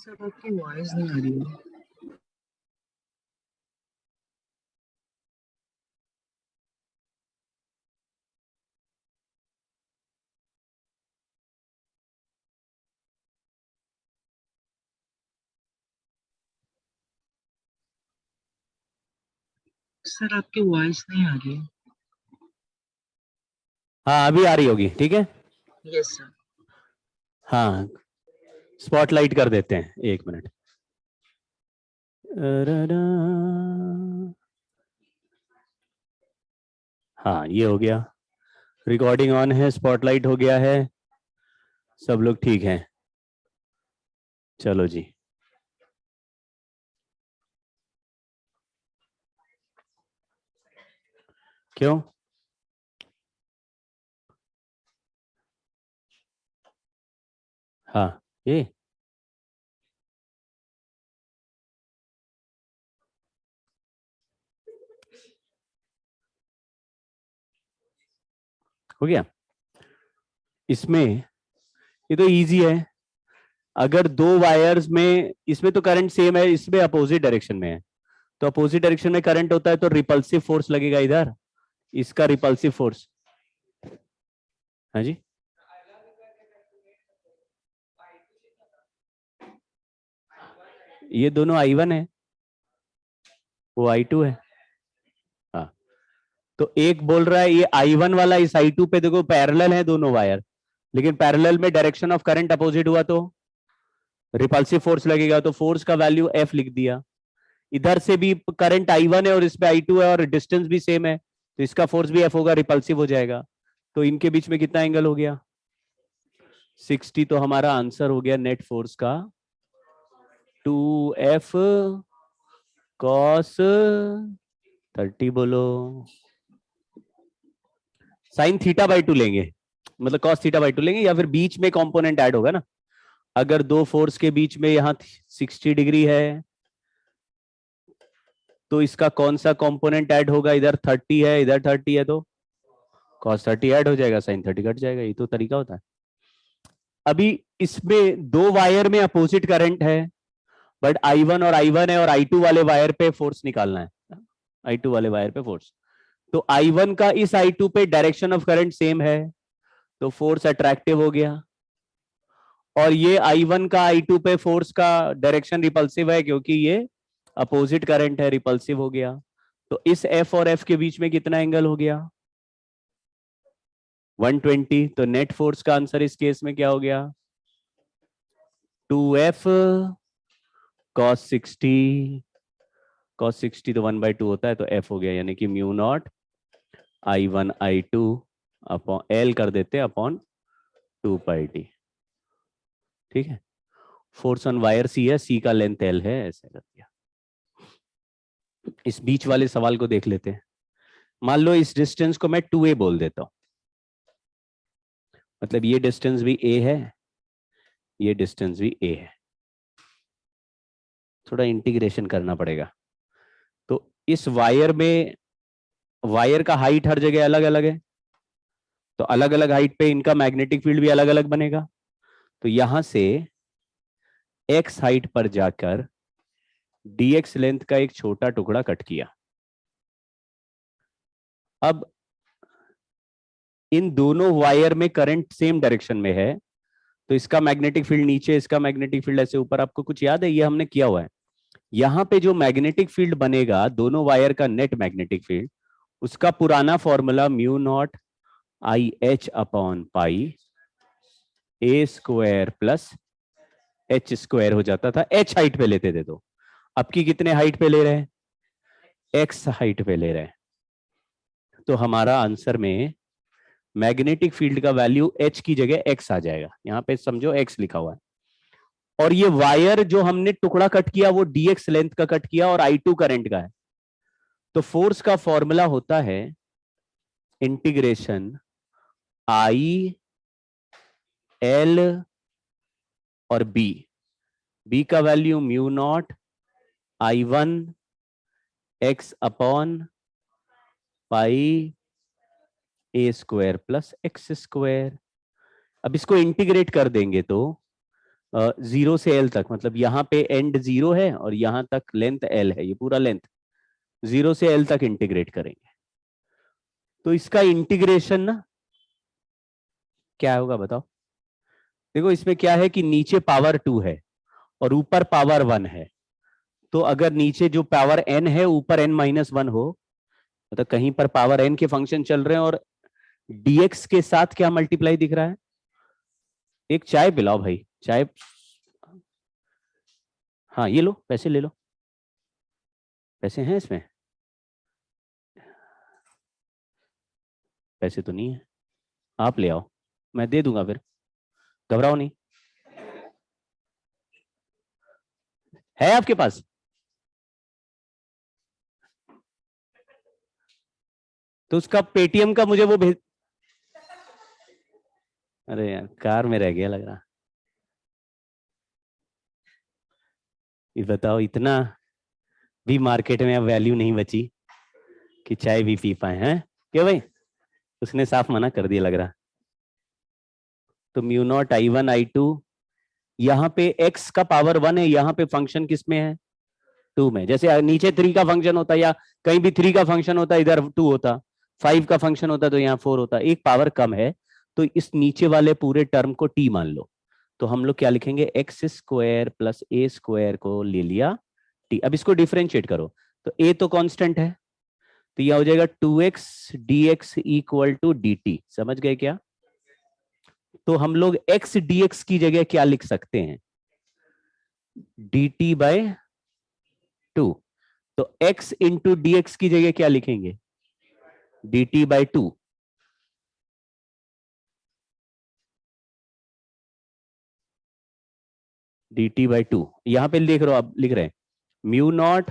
Sir आपकी voice नहीं आ रही है। सर आपकी वॉइस नहीं आ रही है। हाँ अभी आ रही होगी, ठीक है। Yes sir. हाँ स्पॉटलाइट कर देते हैं, एक मिनट। हाँ ये हो गया, रिकॉर्डिंग ऑन है, स्पॉटलाइट हो गया है, सब लोग ठीक हैं। चलो जी। क्यों? हाँ ये हो गया। इसमें ये तो इजी है। अगर दो वायर्स में, इसमें तो करंट सेम है, इसमें अपोजिट डायरेक्शन में है, तो अपोजिट डायरेक्शन में करंट होता है तो रिपल्सिव फोर्स लगेगा इधर, इसका रिपल्सिव फोर्स। हाँ जी, ये दोनों I1 है, वो I2 है। हाँ तो एक बोल रहा है ये I1 वाला इस I2 पे, देखो पैरेलल है दोनों वायर, लेकिन पैरेलल में डायरेक्शन ऑफ करंट अपोजिट हुआ तो रिपल्सिव फोर्स लगेगा, तो फोर्स का वैल्यू F लिख दिया। इधर से भी करंट I1 है और इस पे I2 है और डिस्टेंस भी सेम है, तो इसका फोर्स भी F होगा, रिपल्सिव हो जाएगा। तो इनके बीच में कितना एंगल हो गया? 60। तो हमारा आंसर हो गया नेट फोर्स का 2F cos 30। बोलो साइन थीटा बाई 2 लेंगे, मतलब cos थीटा बाई 2 लेंगे, या फिर बीच में कंपोनेंट ऐड होगा ना। अगर दो फोर्स के बीच में यहां 60 डिग्री है तो इसका कौन सा कंपोनेंट ऐड होगा? इधर 30 है, इधर 30 है, तो cos 30 ऐड हो जाएगा, sin 30 कट जाएगा। ये तो तरीका होता है। अभी इसमें दो वायर में अपोजिट करंट है, बट I1 और I1 है, और I2 वाले वायर पे फोर्स निकालना है, I2 वाले वायर पे फोर्स। तो I1 का इस I2 पे डायरेक्शन ऑफ करंट सेम है, तो फोर्स अट्रैक्टिव हो गया। और ये I1 का I2 पे फोर्स का डायरेक्शन रिपल्सिव है, क्योंकि ये अपोजिट करंट है, रिपल्सिव हो गया। तो इस F और F के बीच में कितना एंगल हो गया? 120। तो नेट फोर्स का आंसर इस केस में क्या हो गया? 2F cos 60। cos 60 तो 1/2 होता है, तो F हो गया, यानी कि mu naught I1 I2 upon L कर देते अपॉन 2πt। ठीक है, फोर्स ऑन वायर C है, C का लेंथ L है, ऐसे कर दिया। इस बीच वाले सवाल को देख लेते हैं। मान लो इस डिस्टेंस को मैं 2a बोल देता हूं, मतलब ये डिस्टेंस भी a है, ये डिस्टेंस भी a है। थोड़ा इंटीग्रेशन करना पड़ेगा। तो इस वायर में, वायर का हाइट हर जगह अलग अलग है, तो अलग अलग हाइट पे इनका मैग्नेटिक फील्ड भी अलग अलग बनेगा। तो यहां से x हाइट पर जाकर dx लेंथ का एक छोटा टुकड़ा कट किया। अब इन दोनों वायर में करंट सेम डायरेक्शन में है, तो इसका मैग्नेटिक फील्ड नीचे, इसका मैग्नेटिक फील्ड ऐसे ऊपर। आपको कुछ याद है? ये हमने किया हुआ है। यहां पे जो मैग्नेटिक फील्ड बनेगा दोनों वायर का, नेट मैग्नेटिक फील्ड, उसका पुराना formula mu naught IH upon pi a square plus H square हो जाता था। H हाइट पे लेते थे, तो अब की कितने हाइट पे ले रहे हैं? X हाइट पे ले रहे हैं। तो हमारा आंसर में मैग्नेटिक फील्ड का वैल्यू H की जगह X आ जाएगा। यहां पे समझो X लिखा हुआ है। और ये वायर जो हमने टुकड़ा कट किया वो dx लेंथ का कट किया और I2 करंट का है। तो फोर्स का फॉर्मूला होता है इंटीग्रेशन I L और B का value mu naught I1 X upon pi a square plus X square. अब इसको इंटीग्रेट कर देंगे तो 0 से L तक, मतलब यहाँ पे एंड 0 है और यहाँ तक लेंथ L है, ये पूरा लेंथ 0 से L तक इंटीग्रेट करेंगे। तो इसका इंटीग्रेशन ना क्या होगा बताओ। देखो इसमें क्या है कि नीचे पावर 2 है और ऊपर पावर 1 है। तो अगर नीचे जो पावर n है ऊपर n-1 हो, मतलब कहीं पर पावर n के फंक्शन चल रहे हैं और dx के साथ क्या मल्टीप्लाई दिख रहा है। एक चाय पिलाओ भाई, चाय। हाँ ये लो, पैसे ले लो, पैसे हैं इसमें, पैसे तो नहीं है, आप ले आओ, मैं दे दूंगा फिर, घबराओ नहीं। है आपके पास? तो उसका पेटीएम का मुझे वो भेज। अरे यार कार में रह गया लग रहा। ये बताओ, इतना भी मार्केट में अब वैल्यू नहीं बची कि चाय भी पी पाए हैं क्यों भाई? उसने साफ मना कर दिया लग रहा। तो म्यू नॉट I1 I2, यहाँ पे x का पावर 1 है, यहाँ पे फंक्शन किस में है 2 में। जैसे नीचे 3 का फंक्शन होता या कहीं भी 3 का फंक्शन होता, इधर 2 होता, 5 का फंक्शन होता तो यहाँ 4 होता, एक पावर कम है। तो इस नीचे वाले पूरे टर्म को t मान लो। तो हम लोग क्या लिखेंगे, एक्स स्क्वायर प्लस ए स्क्वायर को ले लिया t। अब इसको डिफरेंशिएट करो, तो a तो कांस्टेंट है, तो यह हो जाएगा 2x dx equal to dt। समझ गए क्या? तो हम लोग x dx की जगह क्या लिख सकते हैं, dt बाय 2। तो x इंटू dx की जगह क्या लिखेंगे, dt बाय 2। dt बाय 2 यहां पे लिख रहे हो, आप लिख रहे हैं mu naught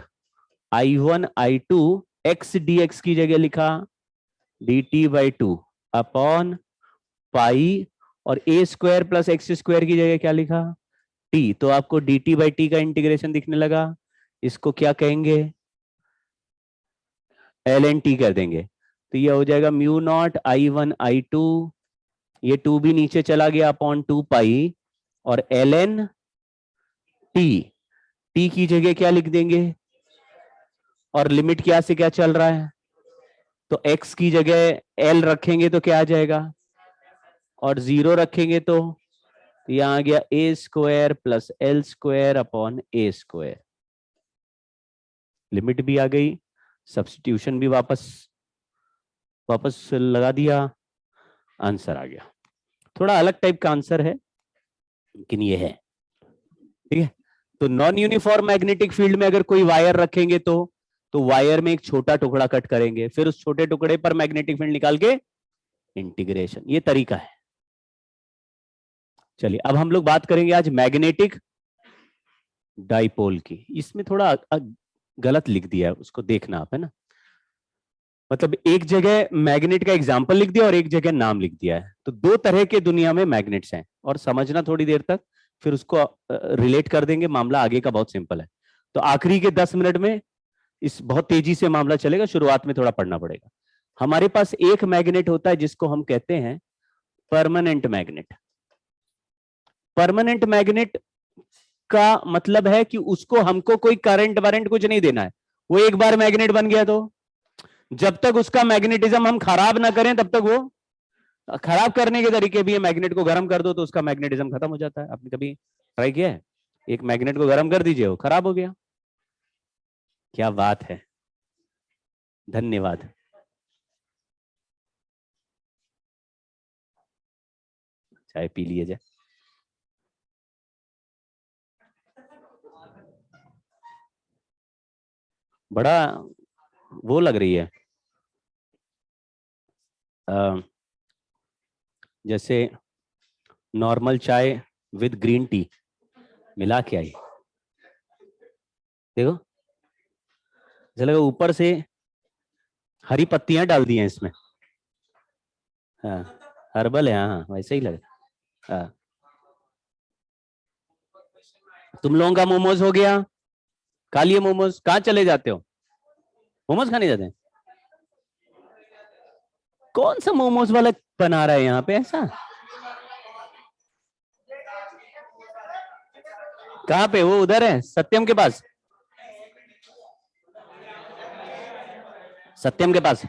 I1 I2 x dx की जगह लिखा dt बाई 2 अपॉन पाई, और ए स्क्वायर प्लस एक्स स्क्वायर की जगह क्या लिखा t। तो आपको dt बाई टी का इंटीग्रेशन दिखने लगा, इसको क्या कहेंगे, ln t कर देंगे। तो ये हो जाएगा म्यू नॉट I1 I2, ये 2 भी नीचे चला गया अपॉन 2 पाई, और ln t, t की जगह क्या लिख देंगे, और लिमिट क्या से क्या चल रहा है, तो x की जगह l रखेंगे तो क्या आ जाएगा, और 0 रखेंगे तो यहां आ गया A square plus L square upon A square. Limit भी आ गई, सब्स्टिट्यूशन भी वापस वापस लगा दिया, आंसर आ गया। थोड़ा अलग टाइप का आंसर है लेकिन ये है, ठीक है। तो नॉन यूनिफॉर्म मैग्नेटिक फील्ड में अगर कोई वायर रखेंगे तो वायर में एक छोटा टुकड़ा कट करेंगे, फिर उस छोटे टुकड़े पर मैग्नेटिक फील्ड निकाल के इंटीग्रेशन, ये तरीका है। चलिए अब हम लोग बात करेंगे आज मैग्नेटिक डाइपोल की। इसमें थोड़ा गलत लिख दिया है, उसको देखना आप, है ना। मतलब एक जगह मैग्नेट का एग्जाम्पल लिख दिया और एक जगह नाम लिख दिया है। तो दो तरह के दुनिया में मैग्नेट्स हैं, और समझना थोड़ी देर तक, फिर उसको रिलेट कर देंगे। मामला आगे का बहुत सिंपल है। तो आखिरी के 10 मिनट में इस बहुत तेजी से मामला चलेगा, शुरुआत में थोड़ा पढ़ना पड़ेगा। हमारे पास एक मैग्नेट होता है जिसको हम कहते हैं परमानेंट मैग्नेट। परमानेंट मैग्नेट का मतलब है कि उसको हमको कोई करंट वारंट कुछ नहीं देना है, वो एक बार मैग्नेट बन गया तो जब तक उसका मैग्नेटिज्म हम खराब ना करें तब तक वो, खराब करने के तरीके भी है, मैग्नेट को गर्म कर दो तो उसका मैग्नेटिज्म खत्म हो जाता है। आपने कभी ट्राई किया है, एक मैग्नेट को गर्म कर दीजिए वो खराब हो गया। क्या बात है, धन्यवाद। चाय पी लिए जाए। बड़ा वो लग रही है, जैसे नॉर्मल चाय विद ग्रीन टी मिला के आई। देखो ऐसा लगा ऊपर से हरी पत्तियां डाल दी हैं इसमें। हाँ हर्बल है, हाँ वैसे ही लगा। हाँ तुम लोगों का मोमोज हो गया, खा लिए मोमोज। कहाँ चले जाते हो, मोमोज खाने जाते हैं? कौन सा मोमोज वाला बना रहा है यहाँ पे ऐसा? कहाँ पे? वो उधर है सत्यम के पास, सत्यम के पास।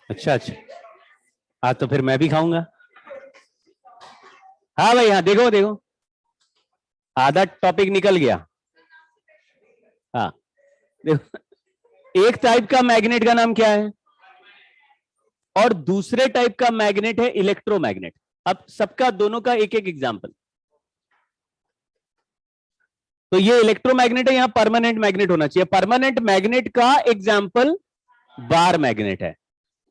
अच्छा अच्छा, हाँ तो फिर मैं भी खाऊंगा। हाँ भाई, हाँ देखो देखो, आधा टॉपिक निकल गया। हाँ देखो, एक टाइप का मैग्नेट का नाम क्या है और दूसरे टाइप का मैग्नेट है इलेक्ट्रोमैग्नेट। अब सबका दोनों का एक एक एग्जांपल। तो ये इलेक्ट्रोमैग्नेट है, यहां परमानेंट मैग्नेट होना चाहिए। परमानेंट मैग्नेट का एग्जांपल बार मैग्नेट है।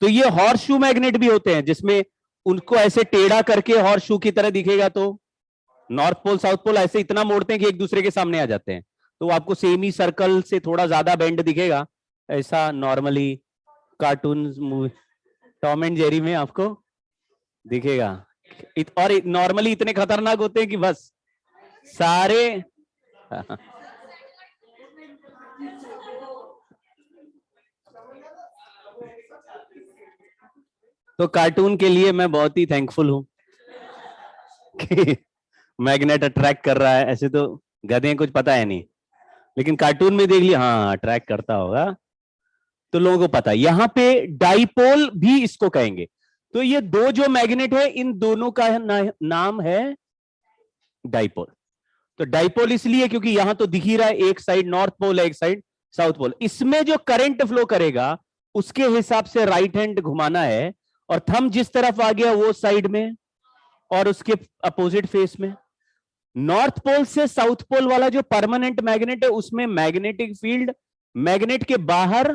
तो ये हॉर्स शू मैग्नेट भी होते हैं, जिसमें उनको ऐसे टेढ़ा करके हॉर्स शू की तरह दिखेगा, तो नॉर्थ पोल साउथ पोल ऐसे इतना मोड़ते हैं कि एक दूसरे के सामने आ जाते हैं, तो आपको सेमी सर्कल से थोड़ा ज्यादा बेंड दिखेगा। ऐसा normally cartoon movie Tom and Jerry में आपको दिखेगा। और नॉर्मली इतने खतरनाक होते हैं कि बस सारे तो कार्टून के लिए मैं बहुत ही थैंकफुल हूं कि मैग्नेट अट्रैक्ट कर रहा है। ऐसे तो गधे कुछ पता है नहीं, लेकिन कार्टून में देख लिया, हाँ अट्रैक्ट करता होगा, तो लोगों को पता है। यहां पे डाइपोल भी इसको कहेंगे। तो ये दो जो मैग्नेट है, इन दोनों का नाम है डाइपोल। तो डाइपोल इसलिए क्योंकि यहां तो दिख ही रहा है, एक साइड नॉर्थ पोल है, एक साइड साउथ पोल। इसमें जो करंट फ्लो करेगा उसके हिसाब से राइट हैंड घुमाना है, और थंब जिस तरफ आ गया वो साइड में और उसके अपोजिट फेस में। नॉर्थ पोल से साउथ पोल वाला जो परमानेंट मैग्नेट है, उसमें मैग्नेटिक फील्ड मैग्नेट के बाहर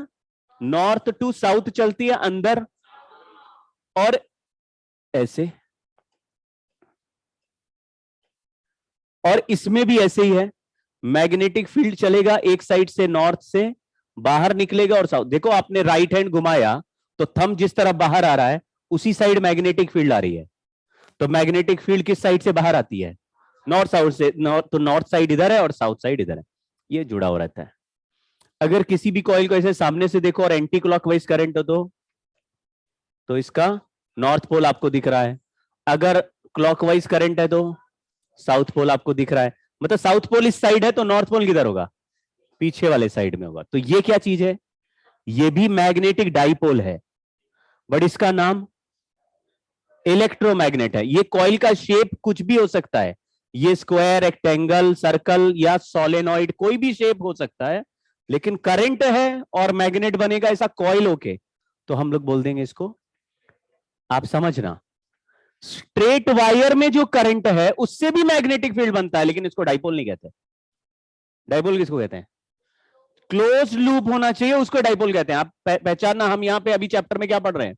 नॉर्थ टू साउथ चलती है, अंदर और ऐसे। और इसमें भी ऐसे ही है, मैग्नेटिक फील्ड चलेगा एक साइड से नॉर्थ से बाहर निकलेगा और साउथ। देखो आपने राइट हैंड घुमाया तो थंब जिस तरफ बाहर आ रहा है उसी साइड मैग्नेटिक फील्ड आ रही है। तो मैग्नेटिक फील्ड किस साइड से बाहर आती है? नॉर्थ साउथ से। तो नॉर्थ साइड इधर है और साउथ साइड इधर है, ये जुड़ा हो रहता है। अगर किसी भी कॉइल को ऐसे सामने से देखो और एंटी क्लॉकवाइज करंट हो तो इसका नॉर्थ पोल आपको दिख रहा है। अगर क्लॉकवाइज करंट है तो साउथ पोल आपको दिख रहा है। मतलब साउथ पोल इस साइड है तो नॉर्थ पोल किधर होगा? पीछे वाले साइड में होगा। तो ये क्या चीज है? ये भी मैग्नेटिक डाइपोल है, बट इसका नाम इलेक्ट्रोमैग्नेट है। ये कॉइल का शेप कुछ भी हो सकता है, ये स्क्वायर, रेक्टेंगल, सर्कल या सोलेनॉइड, कोई भी शेप हो सकता है, लेकिन करंट है और मैग्नेट बनेगा ऐसा कॉइल होके, तो हम लोग बोल देंगे इसको, आप समझना, स्ट्रेट वायर में जो करंट है उससे भी मैग्नेटिक फील्ड बनता है, लेकिन इसको डाइपोल नहीं कहते। डाइपोल किसको कहते हैं? क्लोज लूप होना चाहिए, उसको डाइपोल कहते हैं। आप पहचानना, हम यहां पे अभी चैप्टर में क्या पढ़ रहे हैं?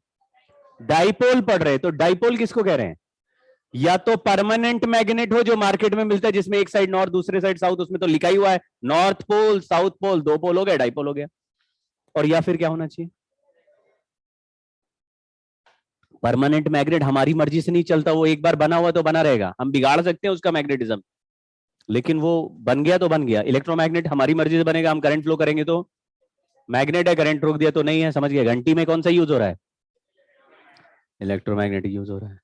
डाइपोल पढ़ रहे हैं। तो डाइपोल किसको कह रहे हैं? या तो परमानेंट मैग्नेट हो जो मार्केट में मिलता है, जिसमें एक साइड नॉर्थ दूसरे साइड साउथ, उसमें तो लिखा ही हुआ है नॉर्थ पोल साउथ पोल, दो पोल हो गया, डाइपोल हो गया। और या फिर क्या होना चाहिए? परमानेंट मैग्नेट हमारी मर्जी से नहीं चलता, वो एक बार बना हुआ तो बना रहेगा, हम बिगाड़ सकते हैं उसका मैग्नेटिज्म, लेकिन वो बन गया तो बन गया। इलेक्ट्रोमैग्नेट हमारी मर्जी से बनेगा, हम करंट फ्लो करेंगे तो मैग्नेट है, करंट रोक दिया तो नहीं है। समझ गए? घंटी में कौन सा यूज हो रहा है? इलेक्ट्रोमैग्नेटिक यूज हो रहा है।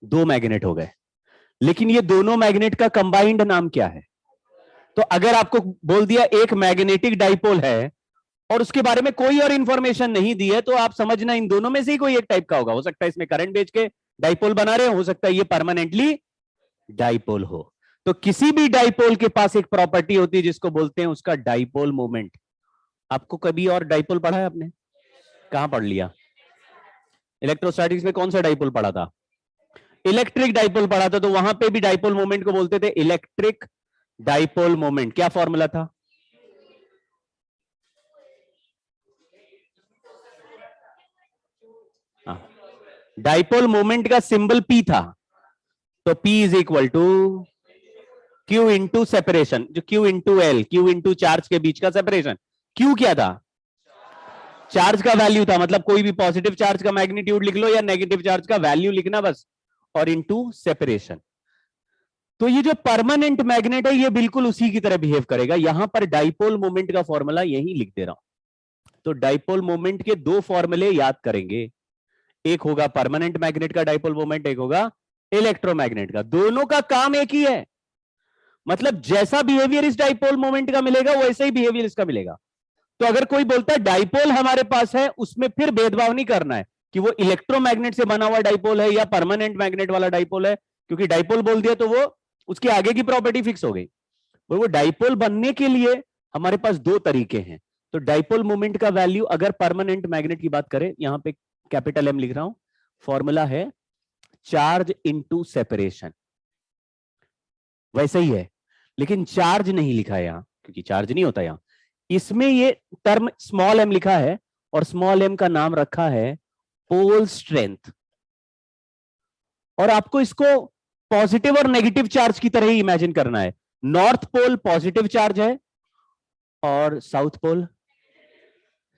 दो मैग्नेट हो गए, लेकिन ये दोनों मैग्नेट का कंबाइंड नाम क्या है? तो अगर आपको बोल दिया एक मैग्नेटिक डाइपोल है और उसके बारे में कोई और इंफॉर्मेशन नहीं दी है, तो आप समझना इन दोनों में से ही कोई एक टाइप का होगा। हो सकता है इसमें करंट बेच के डाइपोल बना रहे हो सकता है ये परमानेंटली डाइपोल हो। तो किसी भी डाइपोल के पास एक प्रॉपर्टी होती है जिसको बोलते हैं उसका डाइपोल मोमेंट। आपको कभी और डाइपोल पढ़ा है आपने? कहां पढ़ लिया? इलेक्ट्रोस्टैटिक्स में कौन सा डाइपोल पढ़ा था? इलेक्ट्रिक डाइपोल पढ़ा था। तो वहां पे भी डाइपोल मोमेंट को बोलते थे इलेक्ट्रिक डाइपोल मोमेंट। क्या फॉर्मूला था? डाइपोल मोमेंट का सिंबल पी था, तो P is equal to Q into separation, जो Q into L, Q into charge के बीच का सेपरेशन। Q क्या था? चार्ज का वैल्यू था, मतलब कोई भी पॉजिटिव चार्ज का मैग्नीट्यूड लिख लो या नेगेटिव चार्ज का वैल्यू लिखना बस, और इंटू सेपरेशन। तो ये जो परमानेंट मैग्नेट है ये बिल्कुल उसी की तरह बिहेव करेगा। यहां पर डाइपोल मोमेंट का फॉर्मूला यही लिख दे रहा हूं। तो डाइपोल मोमेंट के दो फॉर्मूले याद करेंगे, एक होगा परमानेंट मैग्नेट का डाइपोल मोमेंट, एक होगा इलेक्ट्रोमैग्नेट का। दोनों का काम एक ही है, मतलब जैसा बिहेवियर इस डाइपोल मोमेंट का मिलेगा वैसे ही बिहेवियर इसका मिलेगा। तो अगर कोई बोलता है डाइपोल हमारे पास है, उसमें फिर भेदभाव नहीं करना है कि वो इलेक्ट्रोमैग्नेट से बना हुआ डाइपोल है या परमानेंट मैग्नेट वाला डाइपोल है, क्योंकि डाइपोल बोल दिया तो वो उसकी आगे की प्रॉपर्टी फिक्स हो गई। वो डाइपोल बनने के लिए हमारे पास दो तरीके हैं। तो डाइपोल मोमेंट का वैल्यू अगर परमानेंट मैग्नेट की बात करें, यहां पे कैपिटल एम लिख रहा हूं, फॉर्मूला है चार्ज इनटू सेपरेशन, वैसे ही है, लेकिन चार्ज नहीं लिखा है यहां, क्योंकि चार्ज नहीं होता यहां। इसमें ये टर्म स्मॉल एम लिखा है और स्मॉल एम का नाम रखा है पोल स्ट्रेंथ। और आपको इसको पॉजिटिव और नेगेटिव चार्ज की तरह ही इमेजिन करना है। नॉर्थ पोल पॉजिटिव चार्ज है और साउथ पोल,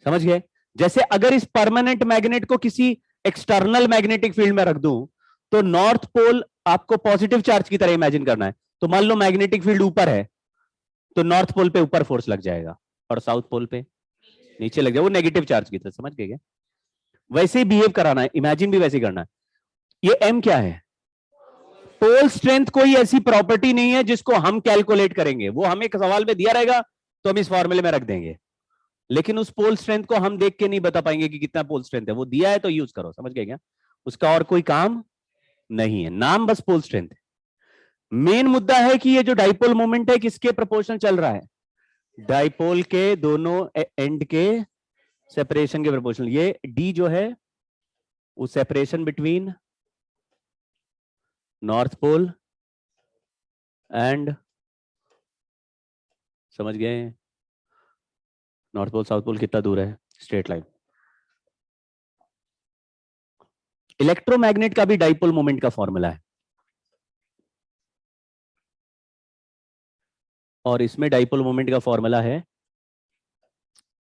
समझ गए? जैसे अगर इस परमानेंट मैग्नेट को किसी एक्सटर्नल मैग्नेटिक फील्ड में रख दूं तो नॉर्थ पोल आपको पॉजिटिव चार्ज की तरह इमेजिन करना है। तो मान लो मैग्नेटिक फील्ड ऊपर है तो नॉर्थ पोल पे ऊपर फोर्स लग जाएगा और साउथ पोल पे नीचे लग जाएगा, वो नेगेटिव चार्ज की तरह, समझ गए क्या? वैसे ही बिहेव कराना है, इमेजिन भी वैसे ही करना है। ये एम क्या है? पोल स्ट्रेंथ कोई ऐसी प्रॉपर्टी नहीं है जिसको हम कैलकुलेट करेंगे, वो हमें एक सवाल में दिया रहेगा तो हम इस फॉर्मूले में रख देंगे, लेकिन उस पोल स्ट्रेंथ को हम देख के नहीं बता पाएंगे कि कितना पोल स्ट्रेंथ है। वो दिया है तो यूज करो, समझ गए क्या? उसका और कोई काम नहीं है, नाम बस पोल स्ट्रेंथ है। मेन मुद्दा है कि ये जो डाइपोल मोमेंट है किसके प्रोपोर्शनल चल रहा है? डाइपोल के दोनों एंड के सेपरेशन के प्रोपोर्शनल। ये डी जो है वो separation between north pole and, समझ गए, नॉर्थ पोल साउथ पोल कितना दूर है, स्ट्रेट लाइन। इलेक्ट्रोमैग्नेट का भी डाइपोल मोमेंट का फॉर्मूला है और इसमें डाइपोल मोमेंट का फॉर्मूला है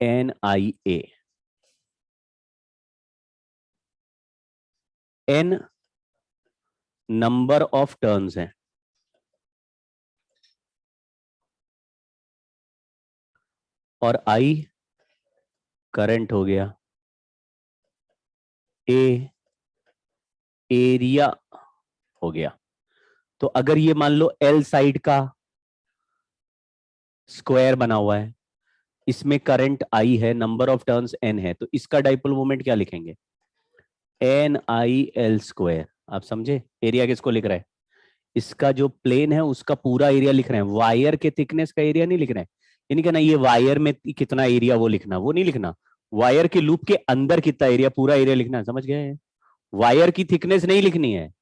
NIA। N number of turns है और I करंट हो गया, A एरिया हो गया। तो अगर ये मान लो L साइड का स्क्वायर बना हुआ है, इसमें करंट I है, नंबर ऑफ टर्न्स N है, तो इसका डाइपोल मोमेंट क्या लिखेंगे? NIL square. आप समझे? एरिया किसको लिख रहा है? इसका जो प्लेन है उसका पूरा एरिया लिख रहे हैं, वायर के थिकनेस का एरिया नहीं लिख रहे हैं। ये नहीं कहना ये वायर में कितना एरिया वो लिखना, वो नहीं लिखना। वायर के लूप के अंदर कितना एरिया, पूरा एरिया लिखना है, समझ गए? वायर की थिकनेस नहीं लिखनी है,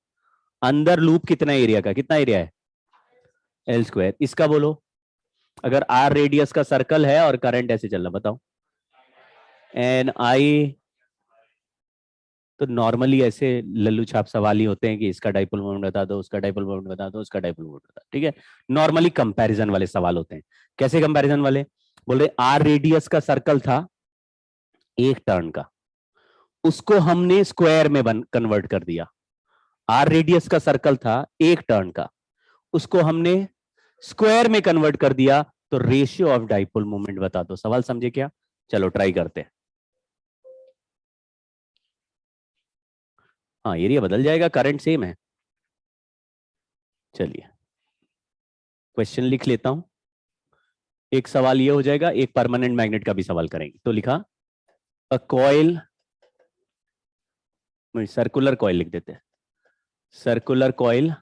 अंदर लूप कितना एरिया का, कितना एरिया है? L square. इसका बोलो, अगर R रेडियस का सर्कल है और करंट ऐसे चल रहा, बताओ NI। तो नॉर्मली ऐसे लल्लू छाप सवाल ही होते हैं कि इसका डाइपोल मोमेंट बता दो, उसका डाइपोल मोमेंट बता दो, उसका डाइपोल मोमेंट बता दो, ठीक है? नॉर्मली कंपैरिजन वाले सवाल होते हैं। कैसे कंपैरिजन वाले? बोल रहे R रेडियस का सर्कल था एक टर्न का, उसको हमने स्क्वायर में कन्वर्ट कर दिया। R रेडियस का सर्कल था एक टर्न का, उसको हमने स्क्वायर में कन्वर्ट कर दिया, तो रेशियो ऑफ डाइपोल मोमेंट बता दो। सवाल समझे क्या? चलो ट्राई करते हैं। हाँ, एरिया बदल जाएगा, करंट सेम है। चलिए क्वेश्चन लिख लेता हूं। एक सवाल ये हो जाएगा, एक परमानेंट मैग्नेट का भी सवाल करेंगे। तो लिखा अ कॉइल, सर्कुलर कॉइल लिख देते हैं, circular coil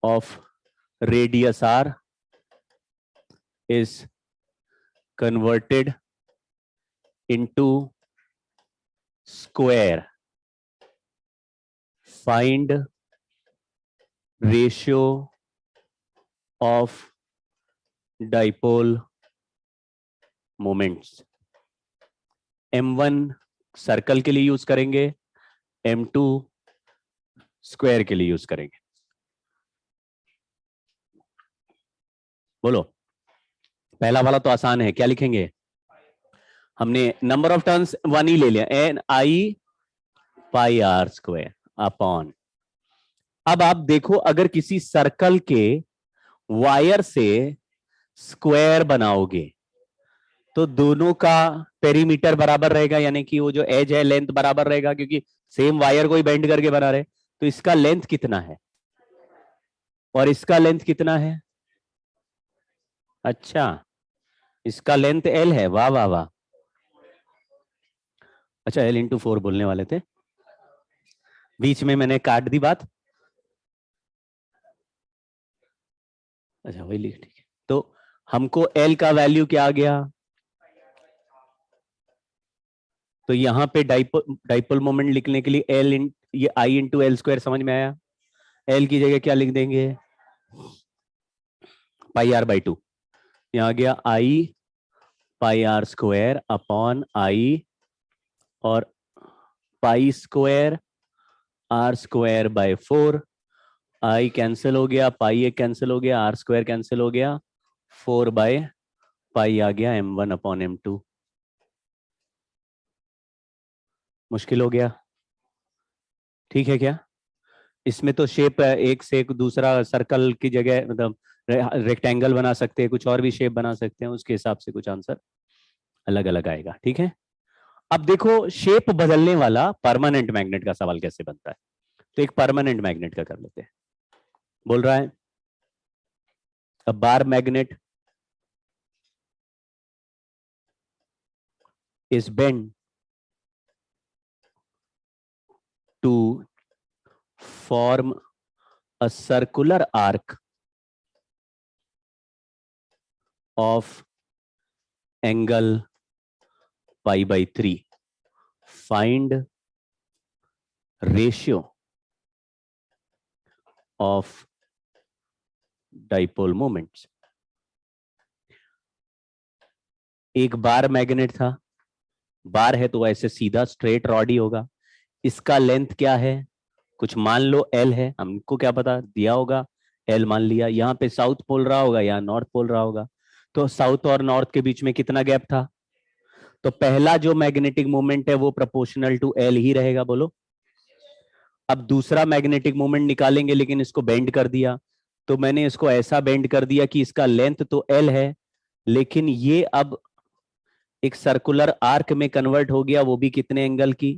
of radius r is converted into square. Find ratio of dipole moments. M1 circle के लिए यूज करेंगे, M2 स्क्वायर के लिए यूज करेंगे। बोलो, पहला वाला तो आसान है, क्या लिखेंगे? हमने नंबर ऑफ टर्न्स 1 ही ले लिया, NI पाई R स्क्वायर अपॉन। अब आप देखो, अगर किसी सर्कल के वायर से स्क्वायर बनाओगे तो दोनों का पेरीमीटर बराबर रहेगा, यानी कि वो जो एज है लेंथ बराबर रहेगा, क्योंकि सेम वायर को ही बेंड करके बना रहे। तो इसका लेंथ कितना है और इसका लेंथ कितना है? अच्छा, इसका लेंथ एल है, वाह वाह वाह। अच्छा, एल इंटू 4 बोलने वाले थे, बीच में मैंने काट दी बात। अच्छा वही लिख, ठीक है। तो हमको एल का वैल्यू क्या आ गया? तो यहाँ पे डाइपोल मोमेंट लिखने के लिए एल इन ये आई इंटू एल स्क्वायर, समझ में आया? एल की जगह क्या लिख देंगे? Pi r by 2। यहाँ आ गया I pi are square upon I, और pi square r square by 4। I cancel हो गया, पाई एक कैंसिल हो गया, आर स्क्वायर कैंसिल हो गया, 4 बाय पाई आ गया m1 अपॉन m2। मुश्किल हो गया? ठीक है क्या? इसमें तो शेप एक से एक दूसरा, सर्कल की जगह मतलब रेक्टेंगल बना सकते हैं, कुछ और भी शेप बना सकते हैं, उसके हिसाब से कुछ आंसर अलग अलग आएगा। ठीक है, अब देखो शेप बदलने वाला परमानेंट मैग्नेट का सवाल कैसे बनता है। तो एक परमानेंट मैग्नेट का कर लेते हैं। बोल रहा है a bar magnet is bent to form a circular arc of angle pi by 3. Find ratio of dipole moments. एक बार मैग्नेट था, बार है तो ऐसे सीधा स्ट्रेट रॉड ही होगा। इसका लेंथ क्या है? कुछ मान लो एल है, हमको क्या पता, दिया होगा एल मान लिया। यहाँ पे साउथ पोल रहा होगा, यहाँ नॉर्थ पोल रहा होगा, तो साउथ और नॉर्थ के बीच में कितना गैप था? तो पहला जो मैग्नेटिक मोमेंट है वो प्रोपोर्शनल टू एल ही रहेगा, बोलो। अब दूसरा मैग्नेटिक मोमेंट निकालेंगे, लेकिन इसको बेंड कर दिया, तो मैंने इसको ऐसा बेंड कर दिया कि इसका लेंथ तो एल है, लेकिन ये अब एक सर्कुलर आर्क में कन्वर्ट हो गया, वो भी कितने एंगल की?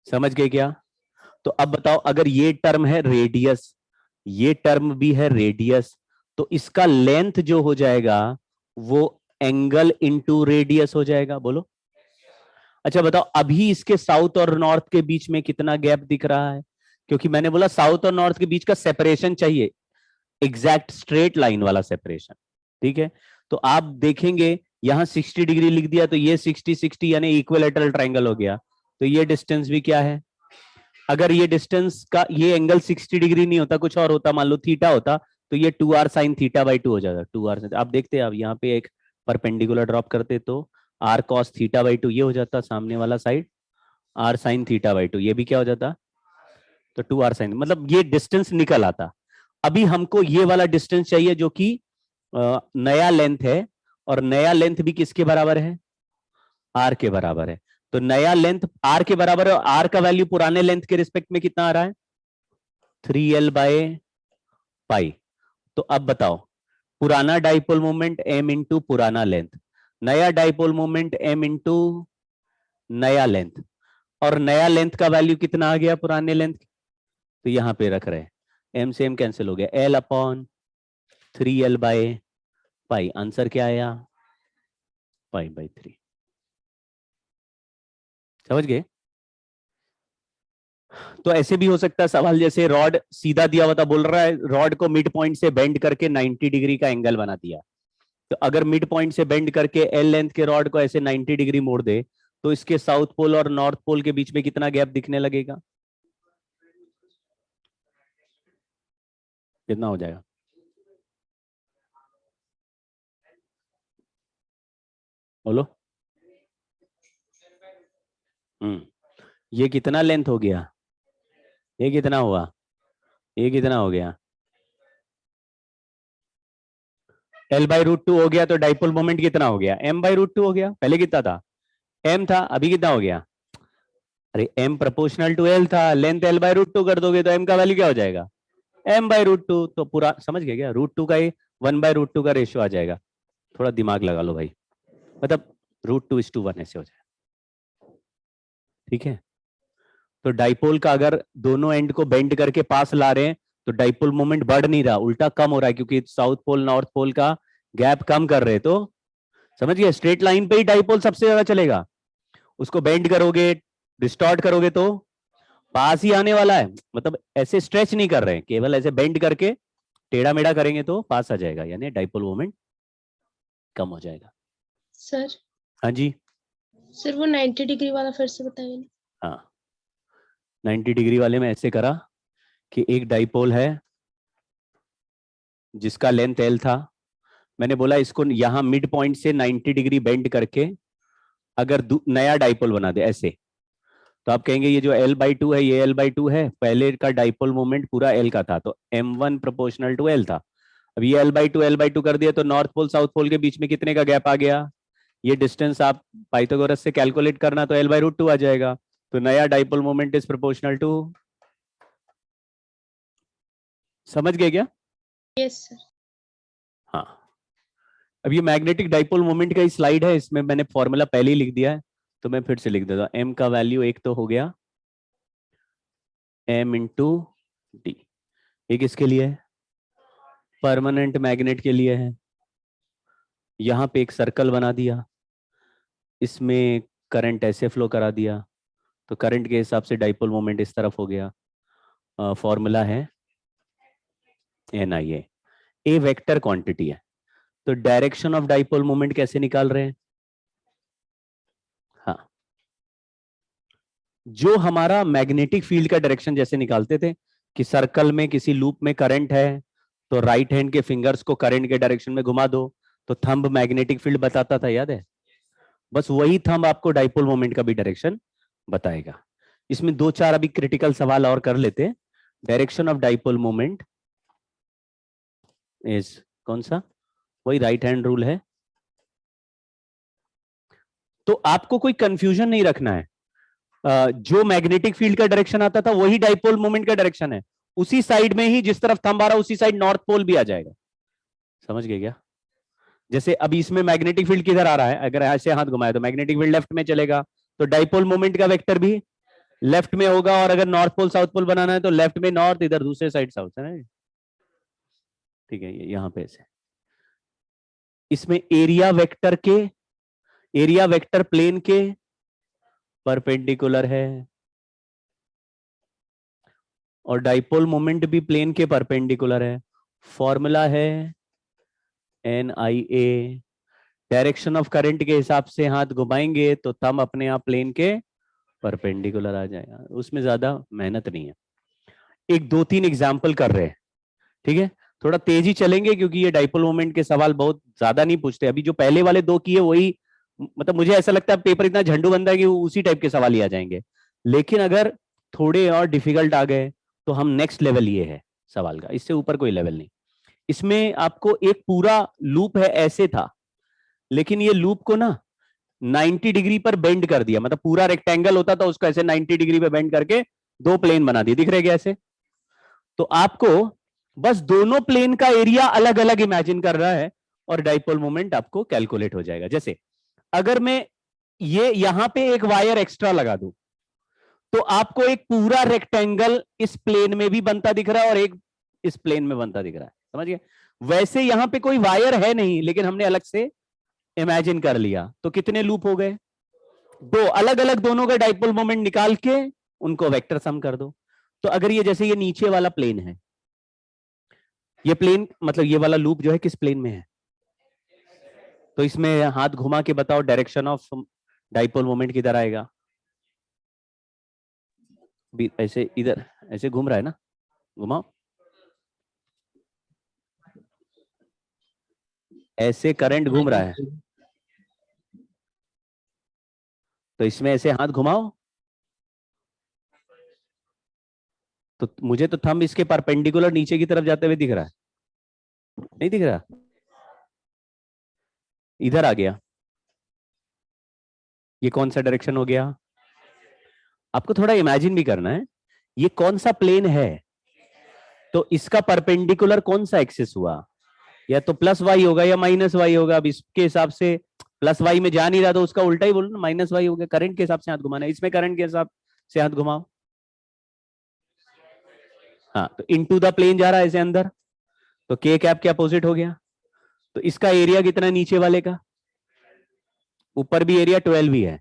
समझ गए क्या? तो अब बताओ, अगर ये टर्म है रेडियस, ये टर्म भी है रेडियस, तो इसका लेंथ जो हो जाएगा वो एंगल इंटू रेडियस हो जाएगा, बोलो। अच्छा बताओ, अभी इसके साउथ और नॉर्थ के बीच में कितना गैप दिख रहा है? क्योंकि मैंने बोला साउथ और नॉर्थ के बीच का सेपरेशन चाहिए, एग्जैक्ट स्ट्रेट लाइन वाला सेपरेशन। ठीक है, तो आप देखेंगे यहां 60 डिग्री लिख दिया, तो ये 60-60 यानी इक्विलैटरल ट्रायंगल हो गया। तो ये डिस्टेंस भी क्या है? अगर ये डिस्टेंस का ये एंगल 60 डिग्री नहीं होता, कुछ और होता, मान लो थीटा होता, तो ये 2r साइन थीटा बाई 2 हो जाता। 2r, आप देखते हैं, आप यहाँ पे एक परपेंडिकुलर ड्रॉप करते तो r cos थीटा बाई 2 ये हो जाता, सामने वाला side r sine theta by 2 ये भी क्या हो जाता, तो 2r साइन, मतलब ये डिस्टेंस निकल आता। अभी हमको ये वाला डिस्टेंस चाहिए जो कि नया लेंथ है, और नया लेंथ भी किसके बराबर है? r के बराबर है। तो नया लेंथ r के बराबर है, और r का वैल्यू पुराने लेंथ के रिस्पेक्ट में कितना आ रहा है? 3l by pi. तो अब बताओ, पुराना डाइपोल मोमेंट m इंटू पुराना लेंथ, नया डाइपोल मोमेंट m इंटू नया लेंथ, और नया लेंथ का वैल्यू कितना आ गया पुराने लेंथ? तो यहां पे रख रहे हैं, m से m कैंसिल हो गया, l upon 3l by pi. Answer क्या आया? Pi by 3। समझ गए? तो ऐसे भी हो सकता है सवाल, जैसे रॉड सीधा दिया हुआ था, बोल रहा है रॉड को मिड पॉइंट से बेंड करके 90 डिग्री का एंगल बना दिया। तो अगर मिड पॉइंट से बेंड करके एल लेंथ के रॉड को ऐसे 90 डिग्री मोड़ दे, तो इसके साउथ पोल और नॉर्थ पोल के बीच में कितना गैप दिखने लगेगा? कितना हो जाएगा? बोलो। ये कितना लेंथ हो गया? ये कितना हुआ? ये कितना हो गया? एल बाई रूट 2 हो गया, तो डाइपोल मोमेंट कितना हो गया? एम बाई रूट 2 हो गया। पहले कितना था? एम था, अभी कितना हो गया? अरे एम प्रोपोर्शनल टू एल था, लेंथ एल बाई रूट 2 कर दोगे तो एम का वैल्यू क्या हो जाएगा? M by root 2। तो पूरा समझ गए क्या? रूट 2 का ही 1 बाई रूट 2 का रेशियो आ जाएगा। थोड़ा दिमाग लगा लो भाई, मतलब √2:1 ऐसे हो जाए, ठीक है। तो डाइपोल का अगर दोनों एंड को बेंड करके पास ला रहे हैं तो डाइपोल मोमेंट बढ़ नहीं रहा, उल्टा कम हो रहा है, क्योंकि साउथ पोल नॉर्थ पोल का गैप कम कर रहे हैं। तो समझ गए, स्ट्रेट लाइन पे ही डाइपोल सबसे ज्यादा चलेगा, उसको बेंड करोगे डिस्टॉर्ट करोगे तो पास ही आने वाला है। मतलब ऐसे स्ट्रेच नहीं कर रहे हैं, केवल ऐसे बेंड करके टेढ़ा मेढ़ा करेंगे तो पास आ जाएगा, यानी डाइपोल मोमेंट कम हो जाएगा। सर हाँ जी, सर वो 90 डिग्री वाला फिर से बताइए ना। हाँ 90 डिग्री वाले में ऐसे करा कि एक डाइपोल है जिसका लेंथ L था, मैंने बोला इसको यहां मिड पॉइंट से 90 डिग्री बेंड करके अगर नया डाइपोल बना दे ऐसे, तो आप कहेंगे ये जो L/2 है ये L/2 है, पहले का डाइपोल मोमेंट पूरा L का था तो m1 प्रोपोर्शनल टू L था। अब ये L/2 कर दिया तो नॉर्थ पोल साउथ पोल के बीच में कितने का गैप आ गया, ये डिस्टेंस आप पाइथागोरस से कैलकुलेट करना तो L/√2 आ जाएगा। तो नया dipole moment is proportional to, समझ गए क्या? Yes sir. हाँ, अब ये मैग्नेटिक डाइपोल मोमेंट का ही स्लाइड है, इसमें मैंने फॉर्मूला पहले ही लिख दिया है तो मैं फिर से लिख देता हूं। m का वैल्यू एक तो हो गया m इंटू डी, एक इसके लिए है परमानेंट मैग्नेट के लिए है, यहां पे एक सर्कल बना दिया, इसमें करंट ऐसे फ्लो करा दिया तो करंट के हिसाब से डाइपोल मोमेंट इस तरफ हो गया। फॉर्मूला है NIA, ए वेक्टर क्वांटिटी है। तो डायरेक्शन ऑफ डाइपोल मोमेंट कैसे निकाल रहे हैं? हाँ, जो हमारा मैग्नेटिक फील्ड का डायरेक्शन जैसे निकालते थे कि सर्कल में किसी लूप में करंट है तो राइट हैंड के फिंगर्स को करंट के डायरेक्शन में घुमा दो तो थंब मैग्नेटिक फील्ड बताता था, याद है? बस वही थंब आपको डाइपोल मोमेंट का भी डायरेक्शन बताएगा। इसमें दो चार अभी क्रिटिकल सवाल और कर लेते हैं। Direction of dipole moment is कौन सा, वही राइट हैंड रूल है। तो आपको कोई कंफ्यूजन नहीं रखना है, जो मैग्नेटिक फील्ड का डायरेक्शन आता था वही डाइपोल मोमेंट का डायरेक्शन है, उसी साइड में ही जिस तरफ थंब आ रहा उसी साइड नॉर्थ पोल भी आ जाएगा। समझ गए क्या? जैसे अभी इसमें मैग्नेटिक फील्ड किधर आ रहा है, अगर ऐसे हाथ घुमाए तो मैग्नेटिक फील्ड लेफ्ट में चलेगा तो डाइपोल मोमेंट का वेक्टर भी लेफ्ट में होगा, और अगर नॉर्थ पोल साउथ पोल बनाना है तो लेफ्ट में नॉर्थ, इधर दूसरे साइड साउथ, है ना? ठीक है, यहां पे ऐसे इसमें एरिया वेक्टर प्लेन के परपेंडिकुलर है और डाइपोल मोमेंट भी प्लेन के परपेंडिकुलर है। फॉर्मूला है NIA, डायरेक्शन ऑफ करंट के हिसाब से हाथ घुमाएंगे तो थंब अपने आप प्लेन के परपेंडिकुलर आ जाएगा, उसमें ज्यादा मेहनत नहीं है। एक दो तीन एग्जाम्पल कर रहे हैं, ठीक है? थोड़ा तेजी चलेंगे क्योंकि ये डाइपोल मोमेंट के सवाल बहुत ज्यादा नहीं पूछते। अभी जो पहले वाले दो किए वही, मतलब मुझे ऐसा लगता है पेपर इतना झंडू बंदा है कि उसी टाइप के सवाल ही आ जाएंगे, लेकिन अगर थोड़े और डिफिकल्ट आ गए तो हम नेक्स्ट लेवल ये है सवाल का, इससे ऊपर कोई लेवल नहीं। इसमें आपको एक पूरा लूप है ऐसे था, लेकिन ये लूप को ना 90 डिग्री पर बेंड कर दिया, मतलब पूरा रेक्टेंगल होता था उसको ऐसे 90 डिग्री पे बेंड करके दो प्लेन बना दिए, दिख रहे क्या ऐसे? तो आपको बस दोनों प्लेन का एरिया अलग अलग इमेजिन कर रहा है और डाइपोल मोमेंट आपको कैलकुलेट हो जाएगा। जैसे अगर मैं ये यहां पे एक वायर एक्स्ट्रा लगा दूं तो आपको एक पूरा रेक्टेंगल इस प्लेन में भी बनता दिख रहा है और एक इस प्लेन में बनता दिख रहा है, समझ गए? वैसे यहां पे कोई वायर है नहीं, लेकिन हमने अलग से इमेजिन कर लिया, तो कितने लूप हो गए? दो अलग अलग, दोनों का डाइपोल मोमेंट निकाल के उनको वेक्टर सम कर दो। तो अगर ये जैसे ये नीचे वाला प्लेन है, ये प्लेन मतलब ये वाला लूप जो है किस प्लेन में है? तो इसमें हाथ घुमा के बताओ डायरेक्शन ऑफ डाइपोल मोमेंट किधर आएगा? ऐसे इधर ऐसे घूम रहा है ना, घुमाओ ऐसे, करंट घूम रहा है तो इसमें ऐसे हाथ घुमाओ, तो मुझे तो थंब इसके परपेंडिकुलर नीचे की तरफ जाते हुए दिख रहा है, नहीं दिख रहा? इधर आ गया, ये कौन सा डायरेक्शन हो गया? आपको थोड़ा इमेजिन भी करना है, ये कौन सा प्लेन है तो इसका परपेंडिकुलर कौन सा एक्सिस हुआ? या तो प्लस वाई होगा या माइनस वाई होगा। अब इसके हिसाब से प्लस वाई में जा नहीं रहा तो उसका उल्टा ही बोलो ना, माइनस वाई हो गया। करंट के हिसाब से हाथ घुमाना है, इसमें करंट के हिसाब से हाथ घुमाओ। हाँ, तो इनटू द प्लेन जा रहा है ऐसे अंदर, तो के कैप के अपोजिट हो गया। तो इसका एरिया कितना नीचे वाले का? ऊपर भी एरिया 12 ही है,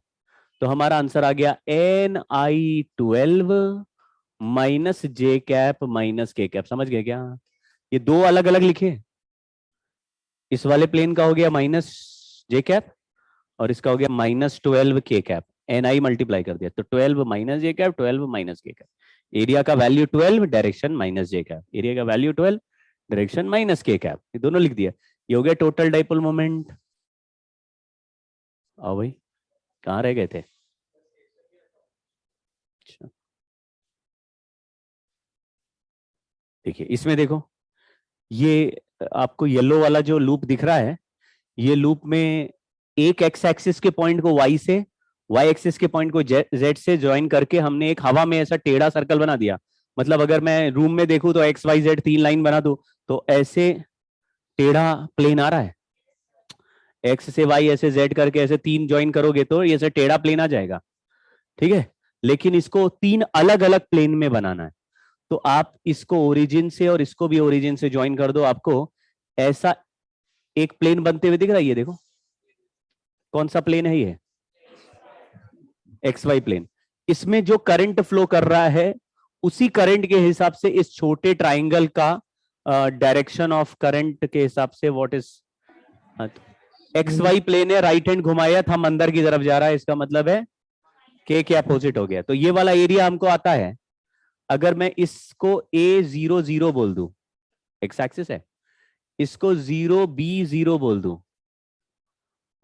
तो हमारा आंसर आ गया Ni12 माइनस जे कैप माइनस के कैप। समझ गए क्या? ये दो अलग अलग लिखे। इस वाले प्लेन का हो गया माइनस जे कैप और इसका हो गया -12 के कैप। Ni मल्टीप्लाई कर दिया तो 12 माइनस जे कैप, 12 माइनस के कैप। एरिया का वैल्यू 12, डायरेक्शन माइनस जे कैप। एरिया का वैल्यू 12, डायरेक्शन माइनस के कैप। ये दोनों लिख दिया। ये हो गया टोटल डाइपोल मोमेंट। आओ भाई, कहाँ रह गए थे? अच्छा, देखिए इसमें देखो, ये आपको येलो वाला जो लूप दिख रहा है, ये लूप में एक एक्स एक्सिस के पॉइंट को वाई से, वाई एक्सिस के पॉइंट को जेड से ज्वाइन करके हमने एक हवा में ऐसा टेढ़ा सर्कल बना दिया। मतलब अगर मैं रूम में देखूं तो एक्स वाई जेड 3 लाइन बना दूं तो ऐसे टेढ़ा प्लेन आ रहा है। एक्स से वाई ऐसे जेड करके ऐसे 3 ज्वाइन करोगे तो ये ऐसे टेढ़ा प्लेन आ जाएगा, ठीक है। लेकिन इसको 3 अलग अलग प्लेन में बनाना है, तो आप इसको ओरिजिन से और इसको भी ओरिजिन से ज्वाइन कर दो, आपको ऐसा एक प्लेन बनते हुए दिख रहा है। ये देखो कौन सा प्लेन है, ये एक्स वाई प्लेन। इसमें जो करंट फ्लो कर रहा है उसी करंट के हिसाब से इस छोटे ट्राइंगल का डायरेक्शन ऑफ करंट के हिसाब से what is, X Y plane है, राइट हैंड घुमाया, थंब अंदर की तरफ जा रहा है, इसका मतलब है के अपोजिट हो गया। तो ये वाला एरिया हमको आता है। अगर मैं इसको A00 बोल दूं, एक्स एक्सिस है, इसको 0B0 बोल दूं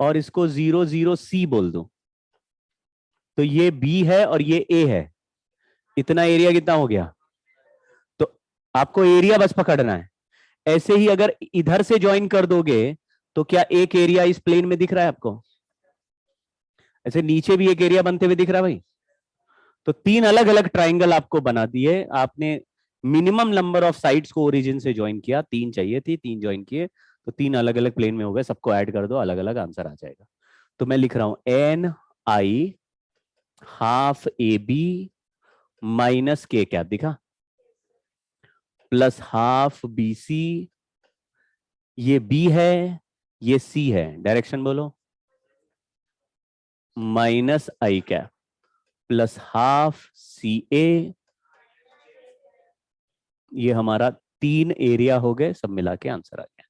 और इसको 00C बोल दूं, तो ये B है और ये A है। इतना एरिया कितना हो गया? तो आपको एरिया बस पकड़ना है। ऐसे ही अगर इधर से ज्वाइन कर दोगे तो क्या एक एरिया इस प्लेन में दिख रहा है आपको? ऐसे नीचे भी एक एरिया बनते हुए दिख रहा है भाई। तो 3 अलग अलग ट्राइंगल आपको बना दिए आपने। मिनिमम नंबर ऑफ साइड्स को ओरिजिन से ज्वाइन किया, 3 चाहिए थी, 3 ज्वाइन किए, तो 3 अलग अलग प्लेन में हो गए। सबको ऐड कर दो, अलग अलग आंसर आ जाएगा। तो मैं लिख रहा हूं Ni हाफ AB माइनस के कैप, दिखा, प्लस हाफ BC, ये B है, ये C है, डायरेक्शन बोलो, minus I cap, plus half CA। ये हमारा 3 एरिया हो गए, सब मिला के आंसर आ गया।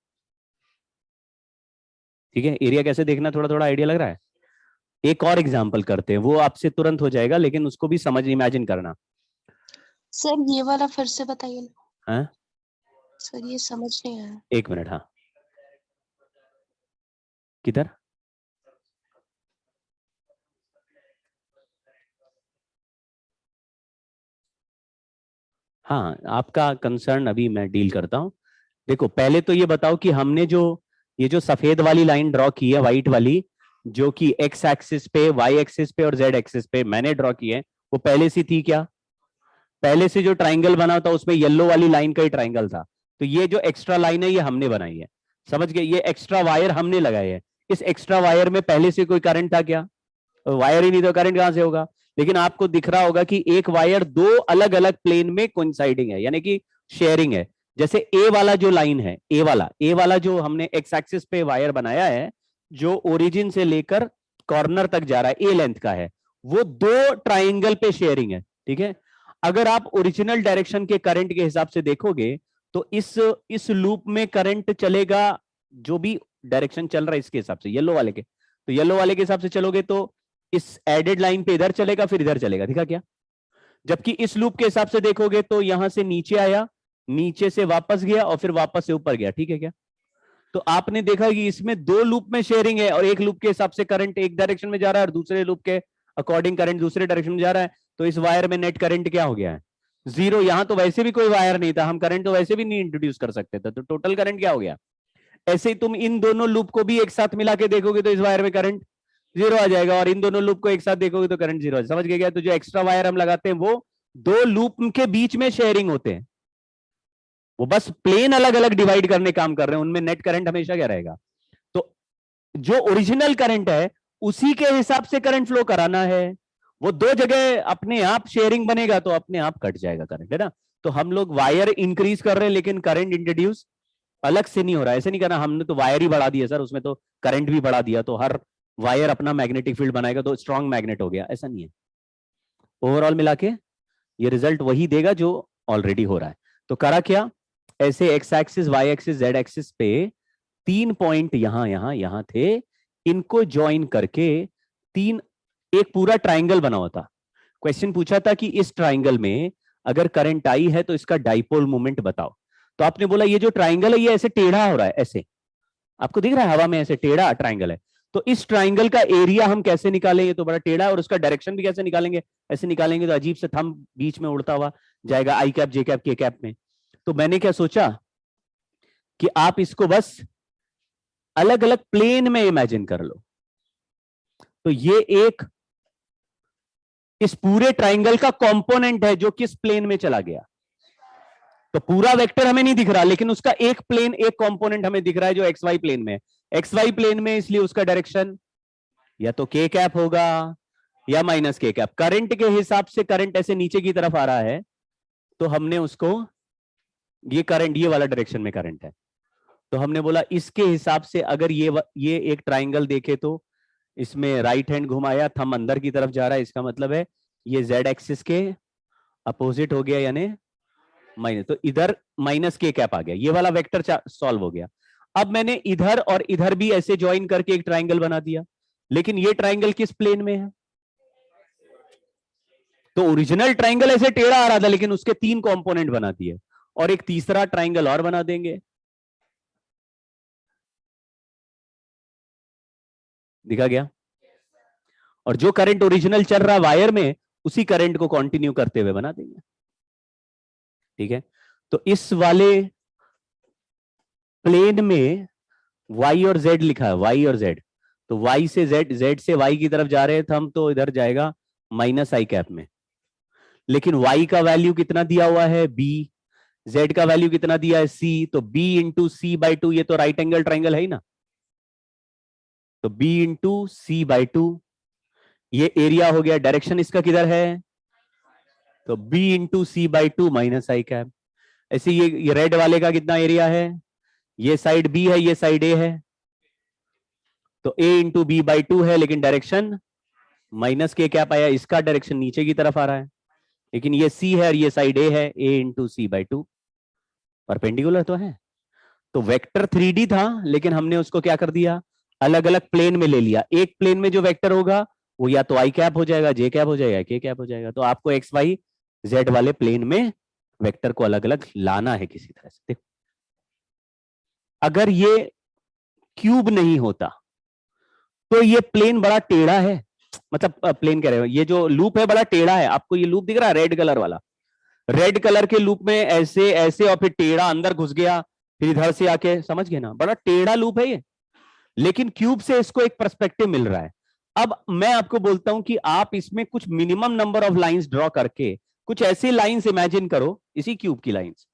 ठीक है, एरिया कैसे देखना थोड़ा थोड़ा आइडिया लग रहा है। एक और एग्जांपल करते हैं, वो आपसे तुरंत हो जाएगा, लेकिन उसको भी समझ इमेजिन करना। सर ये वाला फिर से बताइए ना। हाँ सर ये समझ नहीं आया। 1 मिनट, हाँ किधर? हाँ, आपका कंसर्न अभी मैं डील करता हूं। देखो पहले तो ये बताओ कि हमने जो ये जो सफेद वाली लाइन ड्रॉ की है, व्हाइट वाली, जो कि एक्स एक्सिस पे, वाई एक्सिस पे और जेड एक्सिस पे मैंने ड्रॉ की है, वो पहले से थी क्या? पहले से जो ट्राइंगल बना था उसमें येलो वाली लाइन का ही ट्राइंगल था। तो ये जो एक्स्ट्रा लाइन है ये हमने बनाई है, समझ गए? ये एक्स्ट्रा वायर हमने लगाए है। इस एक्स्ट्रा वायर में पहले से कोई करंट था क्या? वायर ही नहीं तो करंट कहां से होगा? लेकिन आपको दिख रहा होगा कि एक वायर 2 अलग अलग प्लेन में कोइंसाइडिंग है, यानी कि शेयरिंग है। जैसे ए वाला जो लाइन है, ए वाला जो हमने एक्स एक्सिस पे वायर बनाया है, जो ओरिजिन से लेकर कॉर्नर तक जा रहा है, ए लेंथ का है, वो 2 ट्राइंगल पे शेयरिंग है। ठीक है, अगर आप ओरिजिनल डायरेक्शन के करंट के हिसाब से देखोगे तो इस लूप में करंट चलेगा, जो भी डायरेक्शन चल रहा है इसके हिसाब से, येलो वाले के, तो येलो वाले के हिसाब से चलोगे तो इस एडेड लाइन पे इधर चलेगा, फिर इधर चलेगा, दिखा क्या? जबकि इस लूप के हिसाब से देखोगे तो यहां से नीचे आया, नीचे से वापस गया और फिर वापस से ऊपर गया। ठीक है क्या? तो आपने देखा कि इसमें 2 लूप में शेयरिंग है और एक लूप के हिसाब से करंट एक डायरेक्शन में जा रहा है और दूसरे लूप के अकॉर्डिंग करंट दूसरे डायरेक्शन में जा रहा है। तो इस वायर में नेट करंट क्या हो गया है? 0। यहां तो वैसे भी कोई वायर नहीं था, हम करंट तो वैसे भी नहीं इंट्रोड्यूस कर सकते थे, तो टोटल करंट क्या हो गया? ऐसे ही तुम इन दोनों लूप को भी एक साथ मिला के देखोगे तो इस वायर में करंट 0 आ जाएगा, और इन दोनों लूप को एक साथ देखोगे तो करंट 0 समझ गए क्या? तो जो एक्स्ट्रा वायर हम लगाते हैं वो 2 लूप के बीच में शेयरिंग होते हैं। वो बस प्लेन अलग अलग डिवाइड करने काम कर रहे हैं, उनमें नेट करंट हमेशा क्या रहेगा। तो जो ओरिजिनल करंट है उसी के हिसाब से करंट फ्लो कराना है। वो दो जगह अपने आप शेयरिंग बनेगा तो अपने आप कट जाएगा करंट, है ना। तो हम लोग वायर इंक्रीज कर रहे हैं लेकिन करंट इंट्रोड्यूस अलग से नहीं हो रहा है। ऐसे नहीं करना हमने तो वायर ही बढ़ा दिया सर, उसमें तो करंट भी बढ़ा दिया तो हर वायर अपना मैग्नेटिक फील्ड बनाएगा तो स्ट्रॉन्ग मैग्नेट हो गया, ऐसा नहीं है। ओवरऑल मिला के ये रिजल्ट वही देगा जो ऑलरेडी हो रहा है। तो करा क्या, ऐसे X axis Y axis Z axis पे 3 पॉइंट यहां यहां यहां थे, इनको ज्वाइन करके तीन एक पूरा ट्राइंगल बना हुआ था। क्वेश्चन पूछा था कि इस ट्राइंगल में अगर करंट आई है तो इसका डाइपोल मोमेंट बताओ। तो आपने बोला ये जो ट्राइंगल है ये ऐसे टेढ़ा हो रहा है, ऐसे आपको दिख रहा है हवा में ऐसे टेढ़ा ट्राइंगल है। तो इस ट्राइंगल का एरिया हम कैसे निकालेंगे, तो बड़ा टेढ़ा है, और उसका डायरेक्शन भी कैसे निकालेंगे, ऐसे निकालेंगे तो अजीब से थंब बीच में उड़ता हुआ जाएगा आई कैप जे कैप के कैप में। तो मैंने क्या सोचा कि आप इसको बस अलग अलग प्लेन में इमेजिन कर लो। तो ये एक इस पूरे ट्राइंगल का कंपोनेंट है जो किस प्लेन में चला गया। तो पूरा वेक्टर हमें नहीं दिख रहा लेकिन उसका एक प्लेन एक कंपोनेंट हमें दिख रहा है जो एक्स वाई प्लेन में है। एक्स वाई प्लेन में इसलिए उसका डायरेक्शन या तो के कैप होगा या माइनस के कैप। करंट के हिसाब से करंट ऐसे नीचे की तरफ आ रहा है तो हमने उसको ये करंट ये वाला डायरेक्शन में करंट है तो हमने बोला इसके हिसाब से अगर ये एक ट्राइंगल देखे तो इसमें राइट हैंड घुमाया, थंब अंदर की तरफ जा रहा है, इसका मतलब है ये जेड एक्सिस के अपोजिट हो गया यानी माइनस, तो इधर माइनस के कैप आ गया, ये वाला वेक्टर सॉल्व हो गया। अब मैंने इधर और इधर भी ऐसे ज्वाइन करके एक ट्राइंगल बना दिया, लेकिन ये ट्राइंगल किस प्लेन में है। तो ओरिजिनल ट्राइंगल ऐसे टेढ़ा आ रहा था लेकिन उसके 3 कंपोनेंट बना दिए और एक तीसरा ट्राइंगल और बना देंगे। दिखा गया। और जो करंट ओरिजिनल चल रहा वायर में उसी करंट को कंटिन्यू करते हुए बना देंगे। ठीक है, तो इस वाले प्लेन में y और z लिखा है, y और z, तो y से z, z से y की तरफ जा रहे थे हम तो इधर जाएगा माइनस आई कैप में। लेकिन y का वैल्यू कितना दिया हुआ है b, z का वैल्यू कितना दिया है c, तो b into C by two, ये तो राइट एंगल ट्राइंगल है ही ना, तो b into C by two, ये एरिया हो गया। डायरेक्शन इसका किधर है, तो b into C by two minus I cap. ऐसे ये रेड वाले का कितना एरिया है, ये साइड b है ये साइड a है, तो a into B by two है लेकिन डायरेक्शन माइनस के कैप आया, इसका डायरेक्शन नीचे की तरफ आ रहा है, लेकिन ये c है और ये साइड a है, a into C by two, perpendicular तो है। तो वेक्टर 3D था लेकिन हमने उसको क्या कर दिया, अलग अलग प्लेन में ले लिया। एक प्लेन में जो वेक्टर होगा वो या तो आई कैप हो जाएगा, जे कैप हो जाएगा, के कैप हो जाएगा। तो आपको एक्स वाई जेड वाले प्लेन में वेक्टर को अलग अलग लाना है किसी तरह से। देखो अगर ये क्यूब नहीं होता तो ये प्लेन बड़ा टेढ़ा है, मतलब प्लेन कह रहे हो, ये जो लूप है बड़ा टेढ़ा है। आपको ये लूप दिख रहा है रेड कलर वाला, रेड कलर के लूप में ऐसे ऐसे और फिर टेढ़ा अंदर घुस गया, फिर इधर से आके, समझ गए ना, बड़ा टेढ़ा लूप है ये। लेकिन क्यूब से इसको एक पर्सपेक्टिव मिल रहा है। अब मैं आपको बोलता हूं कि आप इसमें कुछ minimum number of lines draw करके कुछ ऐसी लाइंस इमेजिन करो इसी क्यूब की लाइंस,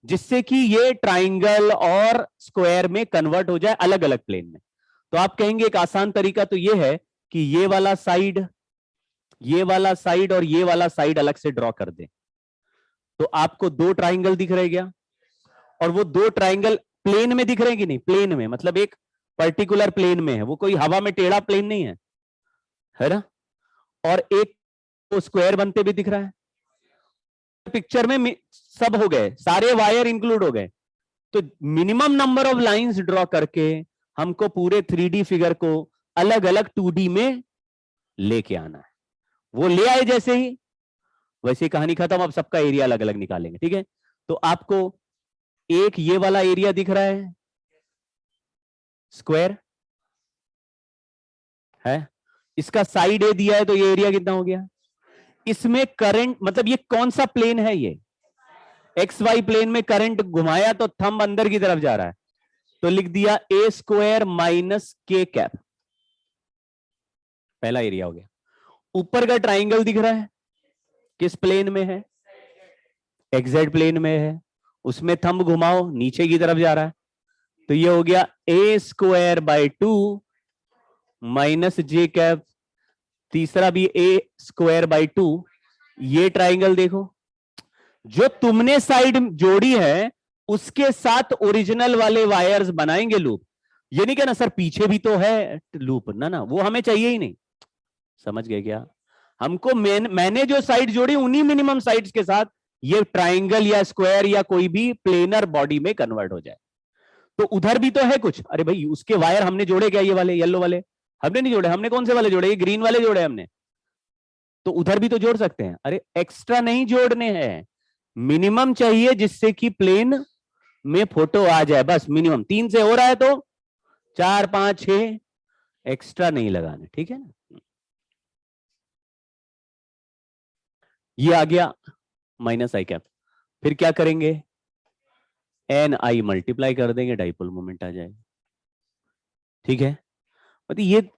जिससे कि ये ट्राइंगल और स्क्वायर में कन्वर्ट हो जाए अलग अलग प्लेन में। तो आप कहेंगे एक आसान तरीका तो ये है कि ये वाला साइड, ये वाला साइड और ये वाला साइड अलग से ड्रॉ कर दें, तो आपको 2 ट्राइंगल दिख रहे क्या, और वो 2 ट्राइंगल प्लेन में दिख रहे हैं कि नहीं, प्लेन में मतलब एक पर्टिकुलर प्लेन में है, वो कोई हवा में टेढ़ा प्लेन नहीं है ना। और एक तो स्क्वायर बनते भी दिख रहा है। पिक्चर में सब हो गए, सारे वायर इंक्लूड हो गए। तो minimum number of lines draw करके हमको पूरे 3D फिगर को अलग अलग 2D में लेके आना है। वो ले आए जैसे ही वैसे ही कहानी खत्म, अब सबका एरिया अलग अलग निकालेंगे। ठीक है, तो आपको एक ये वाला एरिया दिख रहा है स्क्वायर है, इसका साइड ए दिया है तो ये एरिया कितना हो गया। इसमें करंट मतलब ये कौन सा प्लेन है, ये एक्स वाई प्लेन में करंट घुमाया तो थंब अंदर की तरफ जा रहा है, तो लिख दिया ए स्क्वायर माइनस के कैप, पहला एरिया हो गया। ऊपर का ट्राइंगल दिख रहा है किस प्लेन में है, एक्सजेड प्लेन में है, उसमें थंब घुमाओ, नीचे की तरफ जा रहा है, तो ये हो गया a²/2 माइनस जे कैप, तीसरा भी a²/2। ये ट्राइंगल देखो, जो तुमने साइड जोड़ी है उसके साथ ओरिजिनल वाले वायर्स बनाएंगे लूप। ये नहीं कहना सर पीछे भी तो है लूप, ना ना, वो हमें चाहिए ही नहीं। समझ गए क्या? हमको मैंने जो साइड जोड़ी उन्हीं मिनिमम साइड्स के साथ ये ट्राइंगल या स्क्वायर या कोई भी प्लेनर बॉडी में कन्वर्ट हो जाए। तो उधर भी तो है कुछ, अरे भाई उसके वायर हमने जोड़े क्या, ये वाले येलो वाले हमने नहीं जोड़े, हमने कौन से वाले जोड़े, ये ग्रीन वाले जोड़े हमने, तो उधर भी तो जोड़ सकते हैं। अरे एक्स्ट्रा नहीं जोड़ने हैं, मिनिमम चाहिए जिससे कि प्लेन में फोटो आ जाए, बस मिनिमम। 3 से हो रहा है तो 4 5 6 एक्स्ट्रा नहीं लगाने, ठीक है ना। ये आ गया माइनस आई कैप, फिर क्या करेंगे, एन आई मल्टीप्लाई कर देंगे, डाइपोल मोमेंट आ जाएगा, ठीक है। मतलब ये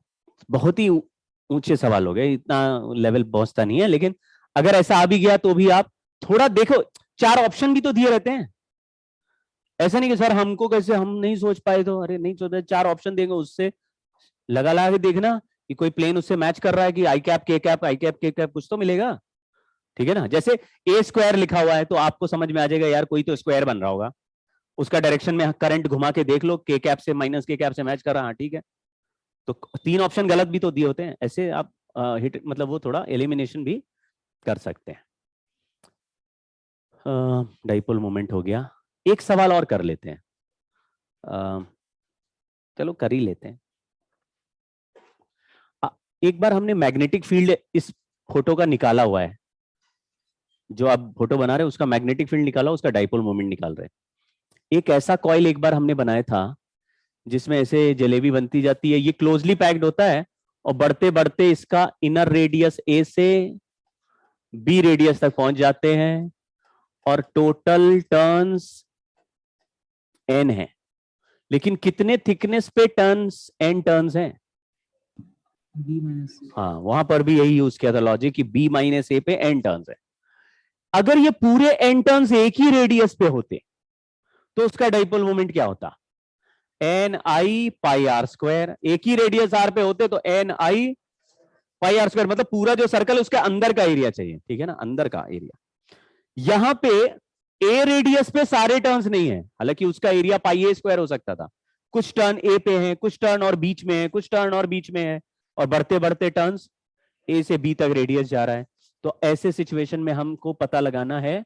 बहुत ही ऊंचे सवाल हो गए, इतना लेवल पहुंचता नहीं है, लेकिन अगर ऐसा आ भी गया तो भी आप थोड़ा देखो, 4 ऑप्शन भी तो दिए रहते हैं। ऐसा नहीं कि सर हमको कैसे, हम नहीं सोच पाए, तो अरे नहीं सोच, 4 ऑप्शन देंगे, उससे लगा के देखना कि कोई प्लेन उससे मैच कर रहा है कि आई कैप के कैप आई कैप के कैप, कुछ तो मिलेगा, ठीक है ना। जैसे a² लिखा हुआ है तो आपको समझ में आ जाएगा यार कोई तो स्क्वायर बन रहा होगा, उसका डायरेक्शन में करंट घुमा के देख लो, के कैप से माइनस के कैप से मैच कर रहा, हाँ ठीक है। तो 3 ऑप्शन गलत भी तो दिए होते हैं, ऐसे आप हिट मतलब वो थोड़ा एलिमिनेशन भी कर सकते हैं। डाइपोल मोमेंट हो गया, एक सवाल और कर लेते हैं, चलो कर ही लेते हैं। एक बार हमने मैग्नेटिक फील्ड इस फोटो का निकाला हुआ है, जो आप फोटो बना रहे हैं उसका मैग्नेटिक फील्ड निकाला, उसका डाइपोल मोमेंट निकाल रहे हैं। एक ऐसा कॉइल एक बार हमने बनाया था जिसमें ऐसे जलेबी बनती जाती है, ये क्लोजली पैक्ड होता है और बढ़ते बढ़ते इसका इनर रेडियस ए से बी रेडियस तक पहुंच जाते हैं और टोटल टर्न्स एन है, लेकिन कितने थिकनेस पे टर्न्स एन टर्न्स हैं? B-C। हाँ, वहां पर भी यही यूज किया था लॉजिक कि B-A पे एन टर्न्स है। अगर ये पूरे एन टर्न्स एक ही रेडियस पे होते तो उसका डाइपोल मोमेंट क्या होता, NI πr²। एक ही रेडियस आर पे होते तो NI πr², मतलब पूरा जो सर्कल है उसके अंदर का एरिया चाहिए, ठीक है ना, अंदर का एरिया। यहां पे ए रेडियस पे सारे टर्न्स नहीं है, हालांकि उसका एरिया πa² हो सकता था, कुछ टर्न ए पे है, कुछ टर्न और बीच में है, कुछ टर्न और बीच में है, और बढ़ते बढ़ते टर्न्स ए से बी तक रेडियस जा रहा है। तो ऐसे सिचुएशन में हमको पता लगाना है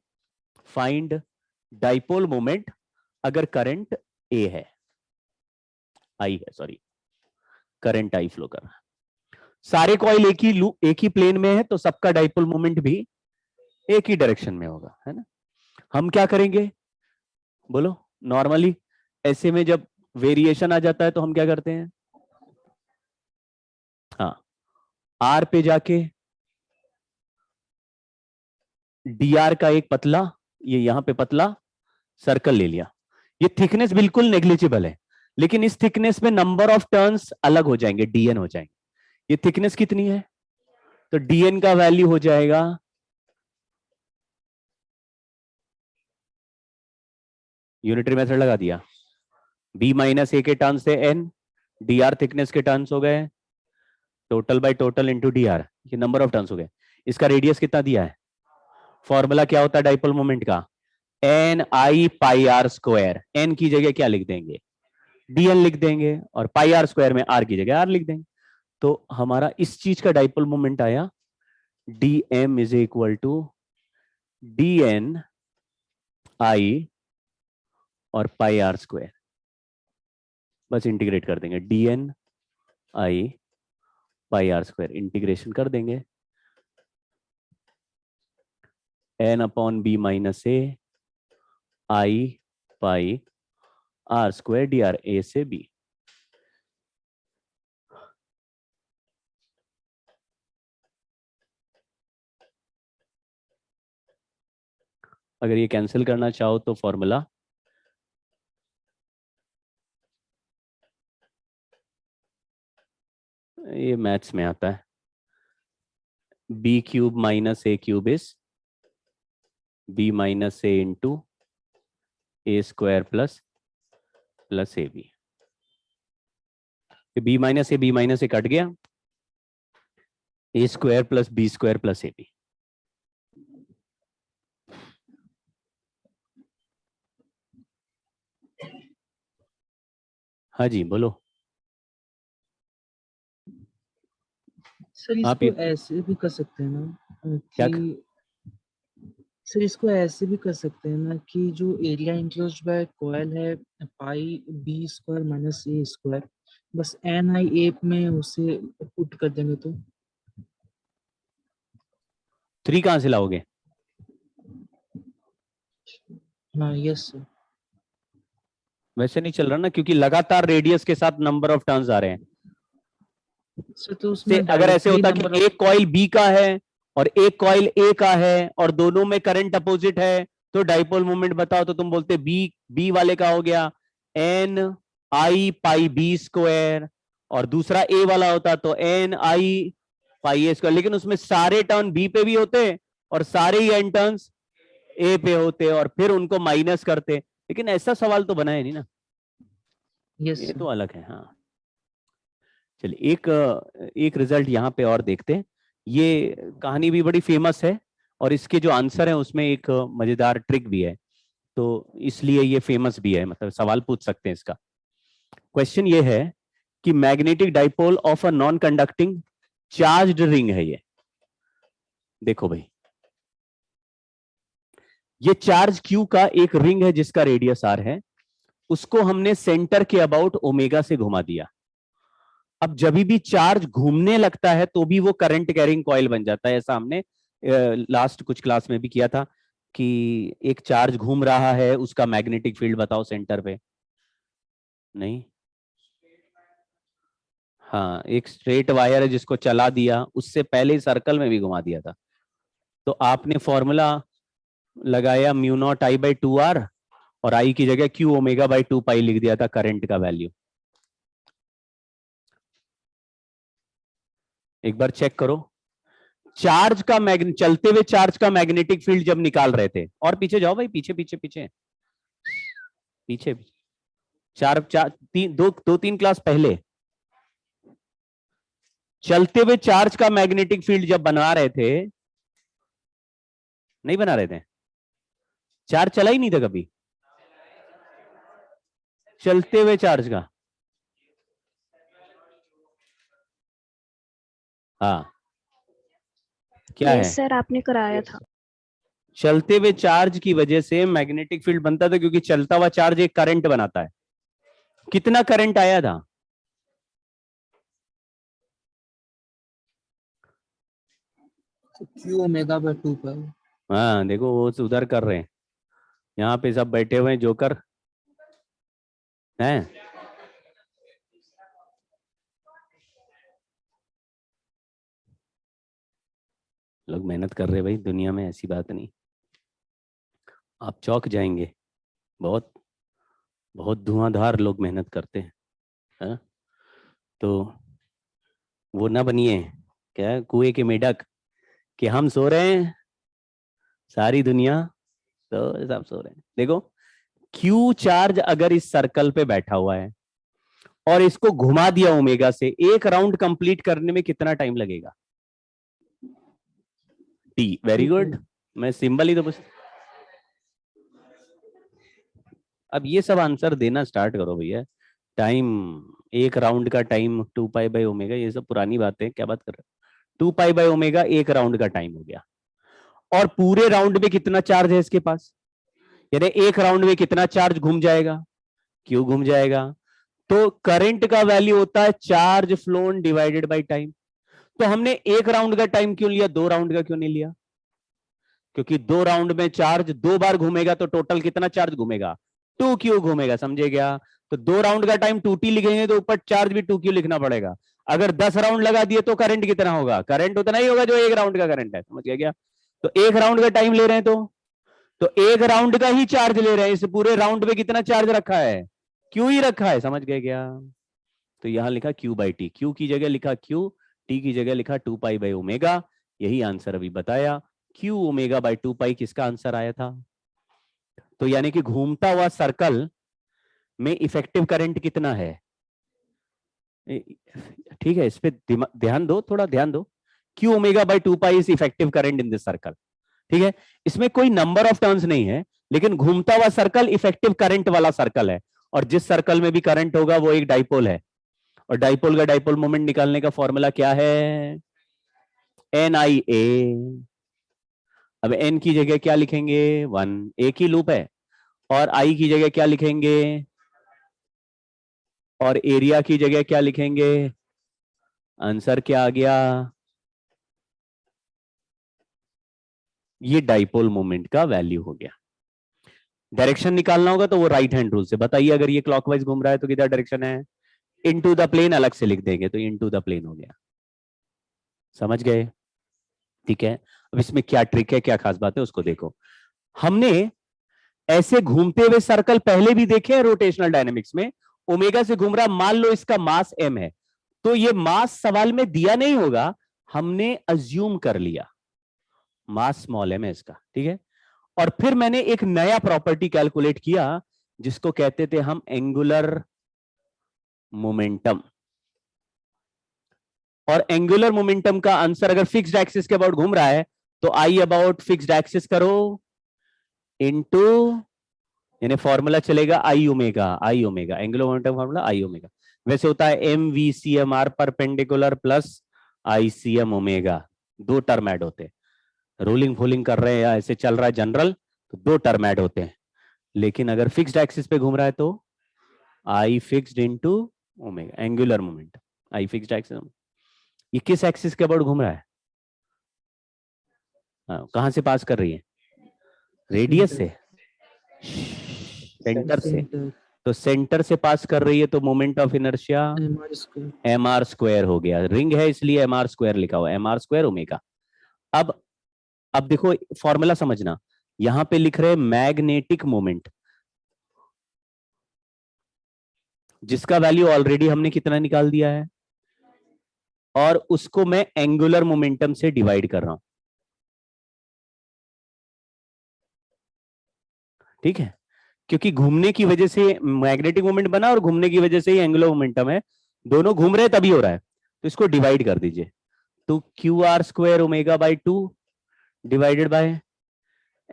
फाइंड डाइपोल मोमेंट अगर करंट ए है, आई है, सॉरी करंट आई फ्लो कर रहा है, सारे कॉइल एक ही प्लेन में है तो सबका डाइपोल मोमेंट भी एक ही डायरेक्शन में होगा, है ना। हम क्या करेंगे बोलो, नॉर्मली ऐसे में जब वेरिएशन आ जाता है तो हम क्या करते हैं, हाँ आर पे जाके डी आर का एक पतला, ये यहां पे पतला सर्कल ले लिया, ये थिकनेस बिल्कुल नेग्लिजिबल है, लेकिन इस थिकनेस में नंबर ऑफ टर्न्स अलग हो जाएंगे, डीएन हो जाएंगे। ये थिकनेस कितनी है, तो डीएन का वैल्यू हो जाएगा यूनिटरी मेथड लगा दिया, B-A के टर्न्स थे n, डी आर थिकनेस के टर्न्स हो गए, total by total into D R, ये नंबर ऑफ टर्न्स हो गए। इसका रेडियस कितना दिया है, फॉर्मूला क्या होता है डाइपोल मोमेंट का, NI πr²। n की जगह क्या लिख देंगे, dn लिख देंगे, और πr² में r की जगह r लिख देंगे। तो हमारा इस चीज का डाइपोल मोमेंट आया dm is equal to dn i और πr², बस इंटीग्रेट कर देंगे, dn i πr², इंटीग्रेशन कर देंगे, n/b-a i πr² dr a से b। अगर ये कैंसिल करना चाहो तो फॉर्मूला ये मैथ्स में आता है, b³ - a³ is b - a into A square plus A B, B minus A cut गया, A square plus B square plus A B. हाँ जी बोलो। सर आप इसको ऐसे भी कर सकते हैं ना क्या कि सर इसको ऐसे भी कर सकते हैं ना कि जो एरिया इंक्लोज्ड बाय कॉइल है पाई बी स्क्वायर माइनस ए स्क्वायर, बस एन आई ए में उसे पुट कर देंगे तो 3 कहां से लाओगे? हाँ यस सर। वैसे नहीं चल रहा ना, क्योंकि लगातार रेडियस के साथ नंबर ऑफ टर्न्स आ रहे हैं। सर तो से उसमें अगर ऐसे डायरेक्टली होता नंबर कि एक कॉइल बी का है और एक कॉइल ए का है और दोनों में करंट अपोजिट है, तो डाइपोल मोमेंट बताओ, तो तुम बोलते बी वाले का हो गया एन आई पाई बी स्क्वायर, और दूसरा ए वाला होता तो एन आई पाई ए स्क्वायर। लेकिन उसमें सारे टर्न बी पे भी होते और सारे ही एन टर्न्स ए पे होते और फिर उनको माइनस करते। लेकिन ऐसा सवाल तो बना है नहीं ना, यस ये सर। तो अलग है। हाँ चलिए एक रिजल्ट यहाँ पे और देखते हैं। ये कहानी भी बड़ी फेमस है और इसके जो आंसर है उसमें एक मजेदार ट्रिक भी है, तो इसलिए ये फेमस भी है, मतलब सवाल पूछ सकते हैं इसका। क्वेश्चन ये है कि magnetic dipole of a non conducting charged ring है ये। देखो भाई, ये चार्ज क्यू का एक रिंग है जिसका रेडियस आर है, उसको हमने सेंटर के अबाउट ओमेगा से घुमा दिया। अब जब भी चार्ज घूमने लगता है तो भी वो करंट कैरिंग कॉइल बन जाता है। ऐसा हमने लास्ट कुछ क्लास में भी किया था कि एक चार्ज घूम रहा है, उसका मैग्नेटिक फील्ड बताओ सेंटर पे। नहीं, हाँ एक स्ट्रेट वायर है जिसको चला दिया, उससे पहले ही सर्कल में भी घुमा दिया था। तो आपने फॉर्मूला लगाया mu naught I by 2r और आई की जगह क्यू ओमेगा बाई 2 पाई लिख दिया था करंट का वैल्यू। एक बार चेक करो, चार्ज का चलते हुए चार्ज का मैग्नेटिक फील्ड जब निकाल रहे थे, और पीछे जाओ भाई, पीछे पीछे पीछे पीछे, चार चार तीन दो तीन क्लास पहले, चलते हुए चार्ज का मैग्नेटिक फील्ड जब बना रहे थे, नहीं बना रहे थे, चार्ज चला ही नहीं था कभी, चलते हुए चार्ज का। हाँ क्या है? सर आपने कराया था। चलते हुए चार्ज की वजह से मैग्नेटिक फील्ड बनता था, क्योंकि चलता हुआ चार्ज एक करंट बनाता है। कितना करंट आया था? क्यू ओमेगा बाय 2 पाई। हाँ देखो वो उधर कर रहे हैं, यहाँ पे सब बैठे हुए हैं जोकर हैं। लोग मेहनत कर रहे हैं भाई, दुनिया में ऐसी बात नहीं, आप चौंक जाएंगे। बहुत बहुत धुआंधार लोग मेहनत करते हैं, है? तो वो ना बनिए क्या कुएं के मेढक कि हम सो रहे हैं सारी दुनिया तो सब सो रहे हैं। देखो क्यू चार्ज अगर इस सर्कल पे बैठा हुआ है और इसको घुमा दिया ओमेगा से, एक राउंड कंप्लीट करने में कितना टाइम लगेगा? टी। वेरी गुड, मैं सिंबल ही तो पूछ। अब ये सब आंसर देना स्टार्ट करो भैया। टाइम, एक राउंड का टाइम 2 पाई बाई ओमेगा, ये सब पुरानी बातें, क्या बात कर रहे हो। 2 पाई बाई ओमेगा एक राउंड का टाइम हो गया, और पूरे राउंड में कितना चार्ज है इसके पास, यानी एक राउंड में कितना चार्ज घूम जाएगा, क्यों घूम जाएगा। तो करंट का वैल्यू होता है charge phloem divided by time. तो हमने एक राउंड का टाइम क्यों लिया, 2 राउंड का क्यों नहीं लिया? क्योंकि 2 राउंड में चार्ज 2 बार घूमेगा, तो टोटल कितना चार्ज घूमेगा, 2q घूमेगा, समझे क्या। तो 2 राउंड का टाइम 2t लिखेंगे तो ऊपर चार्ज भी 2q लिखना पड़ेगा। अगर 10 राउंड लगा दिए तो करंट कितना होगा, करंट उतना ही होगा जो एक राउंड का करंट है, समझ गया क्या। तो एक राउंड का टाइम ले रहे हैं तो एक राउंड का ही चार्ज ले रहे हैं, इस पूरे राउंड में कितना चार्ज रखा है, क्यू ही रखा है, समझ गए क्या। तो यहां लिखा q बाई टी, क्यू की जगह लिखा q, टी की जगह लिखा 2 पाई बाई ओमेगा। यही आंसर अभी बताया, q ओमेगा बाई 2 पाई किसका आंसर आया था। तो यानी कि घूमता हुआ सर्कल में इफेक्टिव करंट कितना है? ठीक है, इस पे ध्यान दो, थोड़ा ध्यान दो। Q omega by 2 pi is effective current in this circle. ठीक है, इसमें कोई नंबर ऑफ टर्न्स नहीं है, लेकिन घूमता हुआ सर्कल इफेक्टिव करंट वाला सर्कल है, और जिस सर्कल में भी करंट होगा वो एक डाइपोल है, और डाइपोल का डाइपोल मोमेंट निकालने का फॉर्मूला क्या है? NIA। अब N की जगह क्या लिखेंगे? 1, एक ही लूप है, और I की जगह क्या लिखेंगे? और एरिया की जगह क्या लिखेंगे? आंसर क्या आ गया? ये डाइपोल मोमेंट का वैल्यू हो गया। डायरेक्शन निकालना होगा तो वो राइट हैंड रूल से बताइए, अगर ये क्लॉकवाइज घूम रहा है तो किधर डायरेक्शन है? इनटू द प्लेन अलग से लिख देंगे, तो इनटू द प्लेन हो गया। समझ गए? ठीक है, अब इसमें क्या ट्रिक है, क्या खास बात है उसको देखो। हमने ऐसे घूमते हुए सर्कल पहले भी देखे हैं रोटेशनल डायनेमिक्स में। ओमेगा से घूम रहा, मान लो इसका मास m है, तो ये मास सवाल में दिया नहीं होगा, हमने अज्यूम कर लिया मास स्मॉल m है इसका। ठीक है, और फिर मैंने एक नया प्रॉपर्टी कैलकुलेट किया जिसको कहते थे हम एंगुलर मोमेंटम। और एंगुलर मोमेंटम का आंसर अगर फिक्स्ड एक्सिस के अबाउट घूम रहा है तो आई अबाउट फिक्स्ड एक्सिस करो इनटू, यानी फॉर्मूला चलेगा I omega. Angular momentum formula I omega. वैसे होता है M V C M R perpendicular plus I C M omega, दो टर्म ऐड होते हैं। रोलिंग फोलिंग कर रहे हैं या ऐसे चल रहा है जनरल तो दो टर्म ऐड होते हैं, लेकिन अगर फिक्स्ड एक्सिस पे घूम रहा है तो I fixed into omega, angular momentum I fixed axis. ये किस एक्सिस के अबाउट घूम रहा है? कहां से पास कर रही है? रेडियस से, सेंटर से। तो सेंटर से पास कर रही है तो moment of inertia M R square हो गया। रिंग है इसलिए एम आर स्क्वायर लिखा हुआ है, एम आर स्क्वायर ओमेगा। अब देखो फॉर्मूला समझना, यहां पे लिख रहे मैग्नेटिक मोमेंट, जिसका वैल्यू ऑलरेडी हमने कितना निकाल दिया है, और उसको मैं एंगुलर मोमेंटम से डिवाइड कर रहा हूं। ठीक है, क्योंकि घूमने की वजह से मैग्नेटिक मोमेंट बना और घूमने की वजह से ही एंगुलर मोमेंटम है, दोनों घूम रहे तभी हो रहा है, तो इसको डिवाइड कर दीजिए। तो Q R square omega by 2 divided by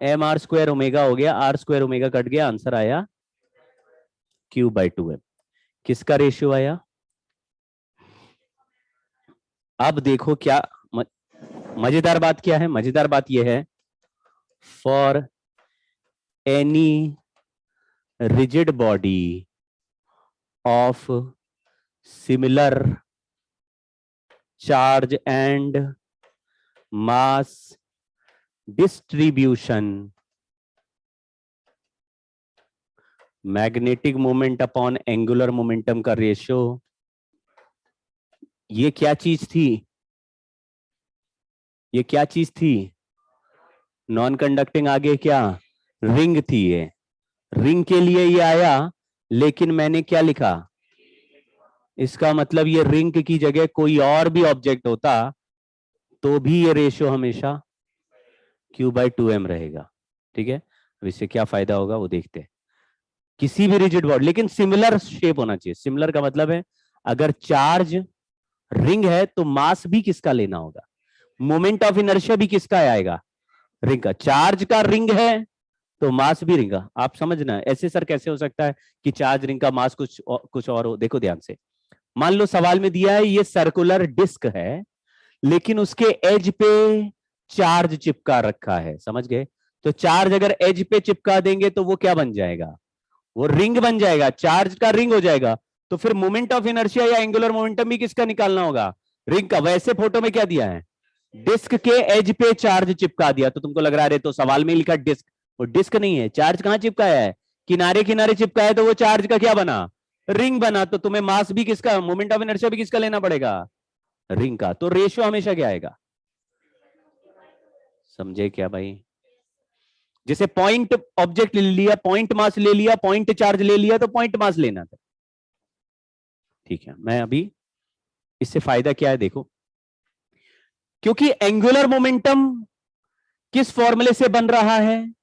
M R square omega हो गया, आर स्क्वायर ओमेगा कट गया, आंसर आया क्यू बाई 2m। किसका रेशियो आया? अब देखो क्या मजेदार बात क्या है, मजेदार बात यह है, for any rigid body of similar charge and mass distribution, magnetic moment upon angular momentum का रेशियो, ये क्या चीज थी? ये क्या चीज थी? नॉन कंडक्टिंग, आगे क्या? रिंग थी। ये रिंग के लिए ये आया, लेकिन मैंने क्या लिखा? इसका मतलब ये रिंग की जगह कोई और भी ऑब्जेक्ट होता तो भी ये रेशियो हमेशा Q बाई 2m रहेगा। ठीक है, अब इससे क्या फायदा होगा वो देखते हैं। किसी भी रिजिड बॉडी, लेकिन सिमिलर शेप होना चाहिए। सिमिलर का मतलब है अगर चार्ज रिंग है तो मास भी किसका लेना होगा, मोमेंट ऑफ इनर्शिया भी किसका आएगा? रिंग का। चार्ज का रिंग है तो मास भी रिंग का। आप समझना, ऐसे सर कैसे हो सकता है कि चार्ज रिंग का मास कुछ और हो? देखो ध्यान से, मान लो सवाल में दिया है ये सर्कुलर डिस्क है, लेकिन उसके एज पे चार्ज चिपका रखा है। समझ गए? तो चार्ज अगर एज पे चिपका देंगे तो वो क्या बन जाएगा? वो रिंग बन जाएगा, चार्ज का रिंग हो जाएगा। तो फिर मोमेंट ऑफ इनर्शिया या एंगुलर मोमेंटम भी किसका निकालना होगा? रिंग का। वैसे फोटो में क्या दिया है? डिस्क के एज पे चार्ज चिपका दिया, तो तुमको लग रहा है तो सवाल में लिखा डिस्क, वो डिस्क नहीं है। चार्ज कहां चिपकाया है? किनारे किनारे चिपकाया है, तो वो चार्ज का क्या बना? रिंग बना। तो तुम्हें मास भी किसका, मोमेंट ऑफ इनर्शिया भी किसका लेना पड़ेगा? रिंग का। तो रेशियो हमेशा क्या आएगा? समझे क्या भाई? जैसे पॉइंट ऑब्जेक्ट ले लिया, पॉइंट मास ले लिया, पॉइंट चार्ज ले लिया, तो पॉइंट मास लेना था। ठीक है, मैं अभी इससे फायदा क्या है देखो, क्योंकि एंगुलर मोमेंटम किस फॉर्मूले से बन रहा है?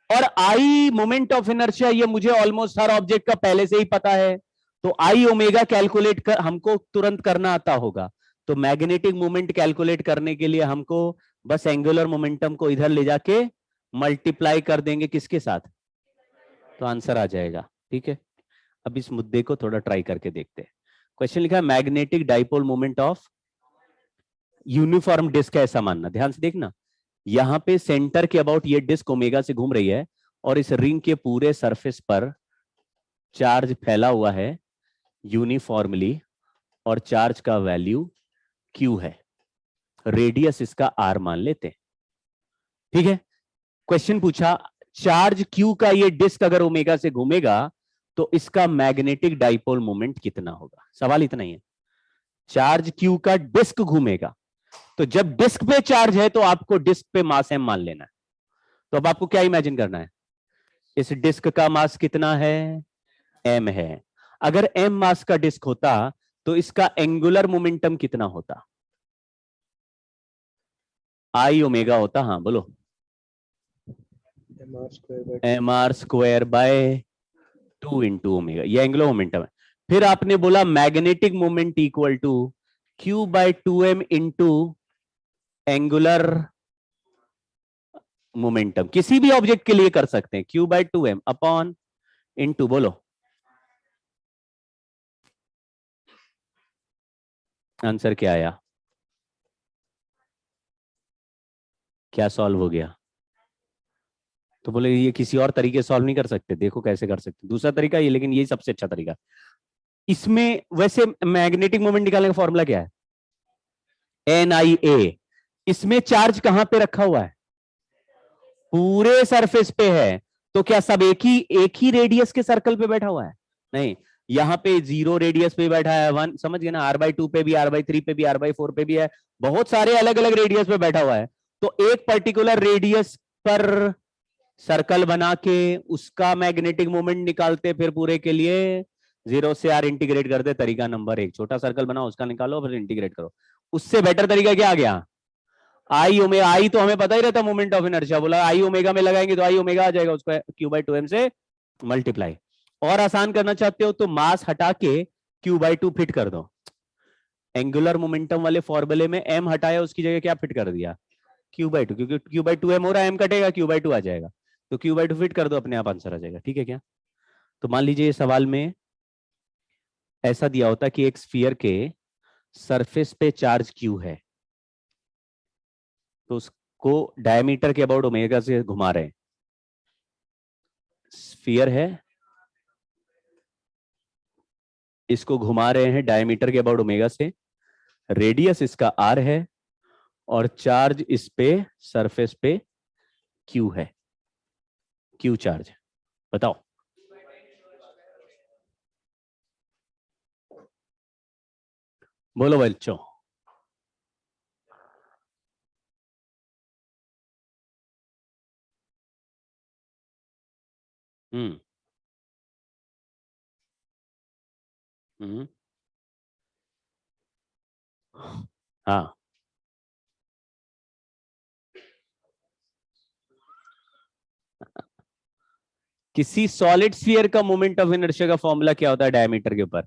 और आई मोमेंट ऑफ इनर्शिया, ये मुझे ऑलमोस्ट हर ऑब्जेक्ट का पहले से ही पता है, तो आई ओमेगा कैलकुलेट कर हमको तुरंत करना आता होगा। तो मैग्नेटिक मोमेंट कैलकुलेट करने के लिए हमको बस एंगुलर मोमेंटम को इधर ले जाके मल्टीप्लाई कर देंगे किसके साथ, तो आंसर आ जाएगा। ठीक है, अब इस मुद्दे को थोड़ा ट्राई करके देखते हैं। क्वेश्चन लिखा है magnetic dipole moment of uniform disc है ऐसा मानना। ध्यान से देखना, यहां पे सेंटर के अबाउट ये डिस्क ओमेगा से घूम रही है और इस रिंग के पूरे सरफेस पर चार्ज फैला हुआ है यूनिफॉर्मली और चार्ज का वैल्यू Q है, रेडियस इसका R मान लेते हैं। ठीक है, क्वेश्चन पूछा चार्ज Q का ये डिस्क अगर ओमेगा से घूमेगा तो इसका मैग्नेटिक डाइपोल मोमेंट कितना होगा। सवाल इतना ही है, चार्ज Q का डिस्क घूमेगा, तो जब डिस्क पे चार्ज है तो आपको डिस्क पे मास m मान लेना है। तो अब आपको क्या इमेजिन करना है, इस डिस्क का मास कितना है, m है। अगर m मास का डिस्क होता तो इसका एंगुलर मोमेंटम कितना होता, आई ओमेगा होता। हाँ बोलो, mr square by 2 into omega, ये एंगुलर मोमेंटम है। फिर आपने बोला magnetic moment equal to Q by 2m into angular momentum, किसी भी ऑब्जेक्ट के लिए कर सकते हैं, Q by 2m upon into, बोलो आंसर क्या आया, क्या सॉल्व हो गया। तो बोले ये किसी और तरीके सॉल्व नहीं कर सकते, देखो कैसे कर सकते, दूसरा तरीका ये, लेकिन यही सबसे अच्छा तरीका। इसमें वैसे मैग्नेटिक मोमेंट निकालने का फॉर्मूला क्या है, NIA। इसमें चार्ज कहां पे रखा हुआ है, पूरे सरफेस पे है, तो क्या सब एक ही रेडियस के सर्कल पे बैठा हुआ है, नहीं, यहां पे 0 रेडियस पे बैठा है, 1, समझ गए ना, R/2 पे भी, R/3 पे भी, R/4 पे भी है, बहुत सारे अलग अलग रेडियस पे बैठा हुआ है। तो एक पर्टिकुलर रेडियस पर सर्कल बना के उसका मैग्नेटिक मोमेंट निकालते, फिर पूरे के लिए 0 से R इंटीग्रेट करते। तरीका नंबर 1, छोटा सर्कल बनाओ, उसका निकालो, फिर इंटीग्रेट करो। उससे बेटर तरीका क्या आ गया, आई ओमेगा, आई तो हमें पता ही रहता मोमेंट ऑफ इनर्शिया, बोला आई ओमेगा में लगाएंगे तो आई ओमेगा आ जाएगा, उसको Q/2m से मल्टीप्लाई। और आसान करना चाहते हो तो मास हटा के Q/2 फिट कर दो, एंगुलर मोमेंटम वाले फॉर्मूले में m हटाया, उसकी जगह क्या फिट कर दिया, Q/2, क्योंकि Q/2m हो रहा है, m कटेगा, Q/2 आ जाएगा, तो Q/2 फिट कर दो, अपने आप आंसर आ जाएगा। ठीक है क्या, तो मान लीजिए सवाल में ऐसा दिया होता कि एक स्फीयर के सरफेस पे चार्ज Q है, तो उसको डायमीटर के अबाउट ओमेगा से घुमा रहे हैं, स्फीयर है, इसको घुमा रहे हैं डायमीटर के अबाउट ओमेगा से, रेडियस इसका R है और चार्ज इस पे सरफेस पे Q है, Q चार्ज, बताओ। बोलो बच्चों, हम्म हम्म हाँ, किसी सॉलिड स्फीयर का मोमेंट ऑफ इनर्शिया का फॉर्मूला क्या होता है डायमीटर के ऊपर,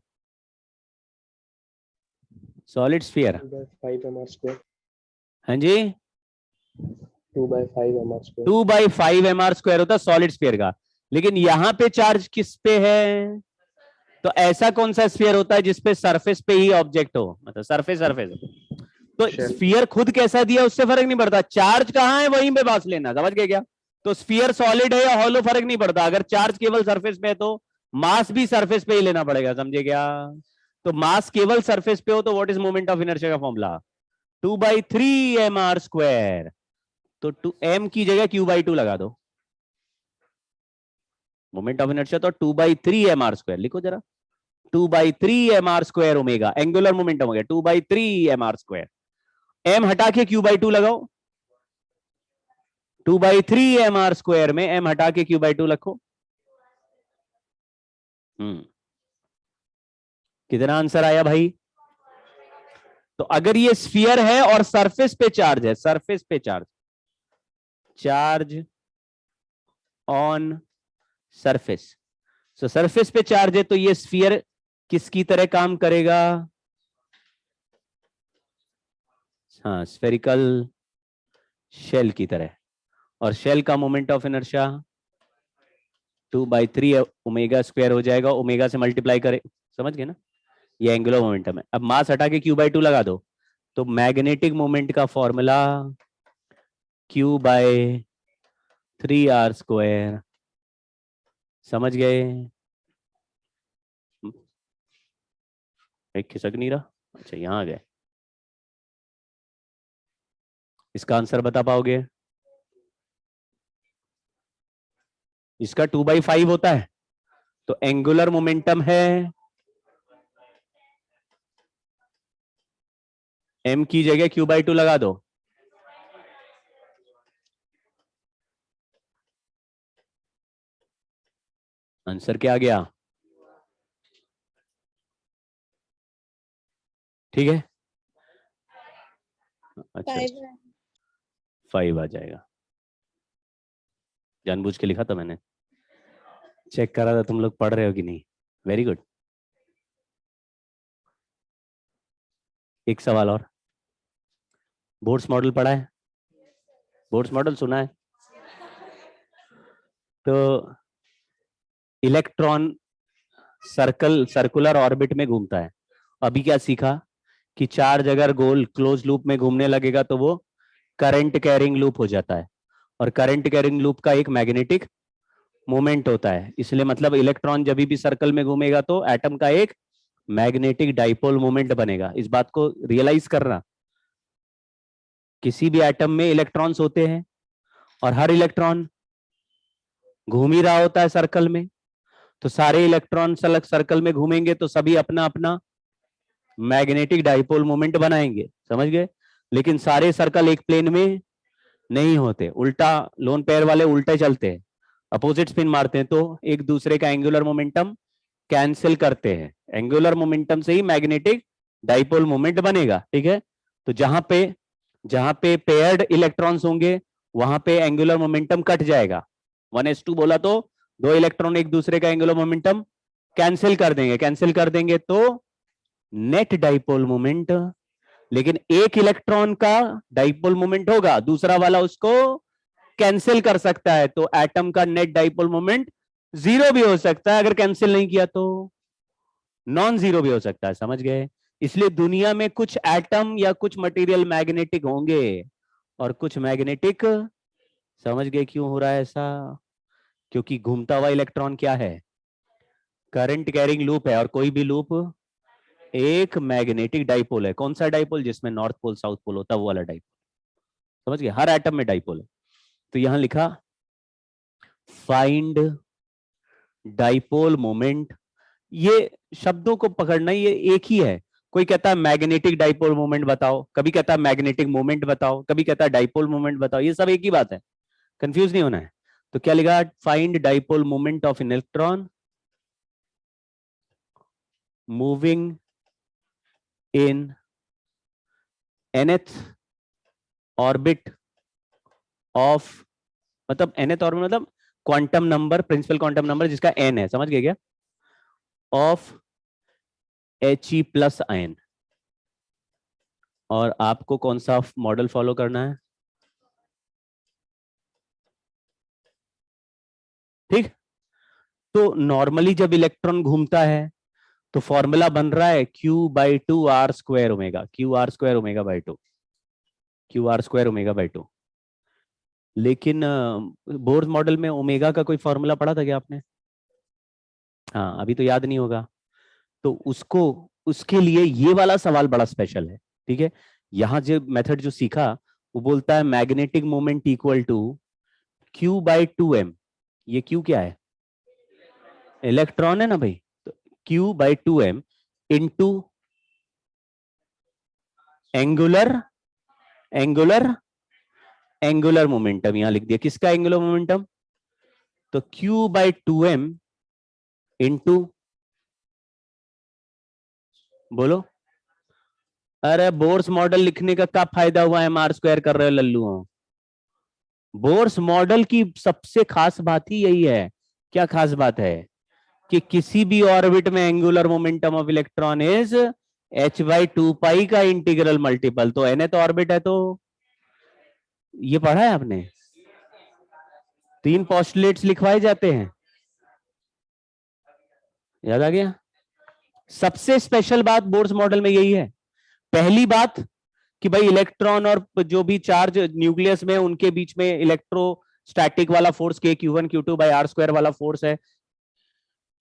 सॉलिड स्फीयर, 2/5 mr²। हाँ जी, 2/5 mr²। 2/5 mr² होता है सॉलिड स्फीयर का। लेकिन यहां पे चार्ज किस पे है, तो ऐसा कौन सा स्फीयर होता है जिसपे सरफेस पे ही ऑब्जेक्ट हो, मतलब सरफेस सरफेस, तो स्फीयर खुद कैसा दिया उससे फर्क नहीं पड़ता, चार्ज कहां है वहीं पे बात लेना, समझ गए क्या। तो स्फीयर सॉलिड है या हॉलो फर्क नहीं पड़ता, अगर चार्ज केवल सरफेस पे है तो मास भी सरफेस पे ही लेना पड़ेगा, समझे क्या। तो मास केवल सरफेस पे हो तो what is moment of inertia का फॉर्मूला, 2/3 mr²। तो 2m की जगह Q/2 लगा दो, मोमेंट ऑफ इनर्शिया तो 2/3 mr² लिखो जरा, 2/3 mr² ओमेगा, एंगुलर मोमेंटम हो गया 2/3 mr², m हटा के Q/2 लगाओ, 2/3 mr² में m हटा के Q/2 रखो, कितना आंसर आया भाई। तो अगर ये स्फीयर है और सरफेस पे चार्ज है, सरफेस पे charge, charge on surface. So surface पे चार्ज है तो ये स्फीयर किसकी तरह काम करेगा? हाँ, स्फेरिकल शेल की तरह। और शेल का moment of inertia 2/3 omega square हो जाएगा, ओमेगा से मल्टीप्लाई करे, समझ गए ना? ये एंगुलर मोमेंटम है। अब मास हटा के Q/2 लगा दो तो मैग्नेटिक मोमेंट का फॉर्मूला Q/3r²। समझ गए? एक खिसक नहीं रहा। अच्छा, यहां आ गए। इसका आंसर बता पाओगे? इसका 2/5 होता है तो एंगुलर मोमेंटम है m की जगह Q/2 लगा दो। आंसर क्या आ गया? ठीक है, अच्छा 5 आ जाएगा। जानबूझ के लिखा था मैंने, चेक करा था तुम लोग पढ़ रहे हो कि नहीं। Very good. एक सवाल और। बोर्ड्स मॉडल पढ़ा है? बोर्ड्स मॉडल सुना है? तो इलेक्ट्रॉन सर्कुलर ऑर्बिट में घूमता है। अभी क्या सीखा कि चार्ज अगर गोल क्लोज लूप में घूमने लगेगा तो वो करंट कैरिंग लूप हो जाता है, और करंट कैरिंग लूप का एक मैग्नेटिक मोमेंट होता है। इसलिए मतलब इलेक्ट्रॉन जब भी सर्कल में घूमेगा तो एटम का एक मैग्नेटिक डाइपोल मोमेंट बनेगा। इस बात को रियलाइज करना, किसी भी एटम में इलेक्ट्रॉन्स होते हैं और हर इलेक्ट्रॉन घूम ही रहा होता है सर्कल में, तो सारे इलेक्ट्रॉन सर्कल में घूमेंगे तो सभी अपना अपना मैग्नेटिक डाइपोल मोमेंट बनाएंगे। समझ गए? लेकिन सारे सर्कल एक प्लेन में नहीं होते, उल्टा लोन पेयर वाले उल्टे चलते हैं, अपोजिट स्पिन मारते हैं, तो एक दूसरे का एंगुलर मोमेंटम कैंसिल करते हैं। एंगुलर मोमेंटम से ही मैग्नेटिक डाइपोल मोमेंट बनेगा। ठीक है, तो जहां पे पेयर्ड इलेक्ट्रॉन्स होंगे वहां पे एंगुलर मोमेंटम कट जाएगा। 1s2 बोला तो दो इलेक्ट्रॉन एक दूसरे का एंगुलर मोमेंटम कैंसिल कर देंगे तो नेट डाइपोल मोमेंट। लेकिन एक इलेक्ट्रॉन का डाइपोल मोमेंट होगा, दूसरा वाला उसको कैंसिल कर सकता है, तो एटम का नेट डाइपोल मोमेंट 0 भी हो सकता है, अगर कैंसिल नहीं किया तो नॉन जीरो भी हो सकता है। समझ गए? इसलिए दुनिया में कुछ एटम या कुछ मटेरियल मैग्नेटिक होंगे और कुछ मैग्नेटिक। समझ गए क्यों हो रहा है ऐसा? क्योंकि घूमता हुआ इलेक्ट्रॉन क्या है? करंट कैरिंग लूप है, और कोई भी लूप एक मैग्नेटिक डाइपोल है। कौन सा डाइपोल? जिसमें नॉर्थ पोल साउथ पोल होता है, वो वाला डाइपोल। समझ गए? हर एटम में डाइपोल है। तो यहां लिखा फाइंड डाइपोल मोमेंट। ये शब्दों को पकड़ना, ये एक ही है। कोई कहता है मैग्नेटिक डाइपोल मोमेंट बताओ, कभी कहता है मैग्नेटिक मोमेंट बताओ, कभी कहता है डाइपोल मोमेंट बताओ, ये सब एक ही बात है, कंफ्यूज नहीं होना है। तो क्या लिखा? Find dipole moment of an electron moving in nth orbit of, मतलब nth ऑर्बिट मतलब quantum number, principal quantum number जिसका n है। समझ गए क्या? Of He+ion। और आपको कौन सा मॉडल फॉलो करना है? ठीक। तो नॉर्मली जब इलेक्ट्रॉन घूमता है तो फॉर्मूला बन रहा है Q/2r²ओमेगा, Q r²ओमेगा/2, Q r²ओमेगा/2। लेकिन बोर्स मॉडल में ओमेगा का कोई फॉर्मूला पढ़ा था क्या आपने? हाँ, अभी तो याद नहीं होगा। तो उसको, उसके लिए ये वाला सवाल बड़ा स्पेशल है। ठीक है, यहां जो मेथड जो सीखा वो बोलता है magnetic moment equal to Q/2m। ये Q क्या है? इलेक्ट्रॉन है ना भाई, तो Q/2m into angular angular angular momentum. यहां लिख दिया किसका एंगुलर मोमेंटम, तो Q/2m इंटू, बोलो। अरे बोर्स मॉडल लिखने का क्या फायदा हुआ है? MR² कर रहे हो लल्लू? बोर्स मॉडल की सबसे खास बात ही यही है। क्या खास बात है? कि किसी भी ऑर्बिट में angular momentum of electron is h/2 का इंटीग्रल मल्टीपल। तो nth ऑर्बिट है तो ये पढ़ा है आपने, 3 पोस्टुलेट्स लिखवाए जाते हैं, याद आ गया। सबसे स्पेशल बात बोर्स मॉडल में यही है। पहली बात कि भाई इलेक्ट्रॉन और जो भी चार्ज न्यूक्लियस में उनके बीच में इलेक्ट्रोस्टैटिक वाला फोर्स k(q1q2/r² वाला फोर्स है।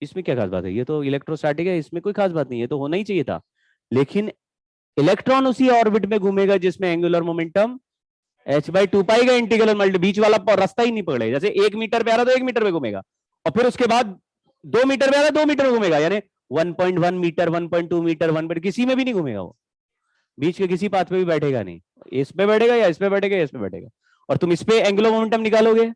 इसमें क्या खास बात है? ये तो इलेक्ट्रोस्टैटिक है, इसमें कोई खास बात नहीं है, तो होना ही चाहिए था। लेकिन इलेक्ट्रॉन उसी ऑर्बिट में घूमेगा जिसमें एंगुलर मोमेंटम h/2 का इंटीग्रल मल्टी, बीच वाला रास्ता ही नहीं पकड़ेगा। जैसे 1 मीटर पे आ रहा तो 1 मीटर में घूमेगा, और फिर उसके बाद 2 मीटर पे आ रहा 2 मीटर में घूमेगा, यानी 1.1 मीटर, 1.2 मीटर, 1 मीटर, किसी में भी नहीं घूमेगा वो, बीच के किसी पाथ पे भी बैठेगा नहीं। इस पे बैठेगा या इस पे बैठेगा या इस पे बैठेगा। और तुम इस पे एंगुलर मोमेंटम निकालोगे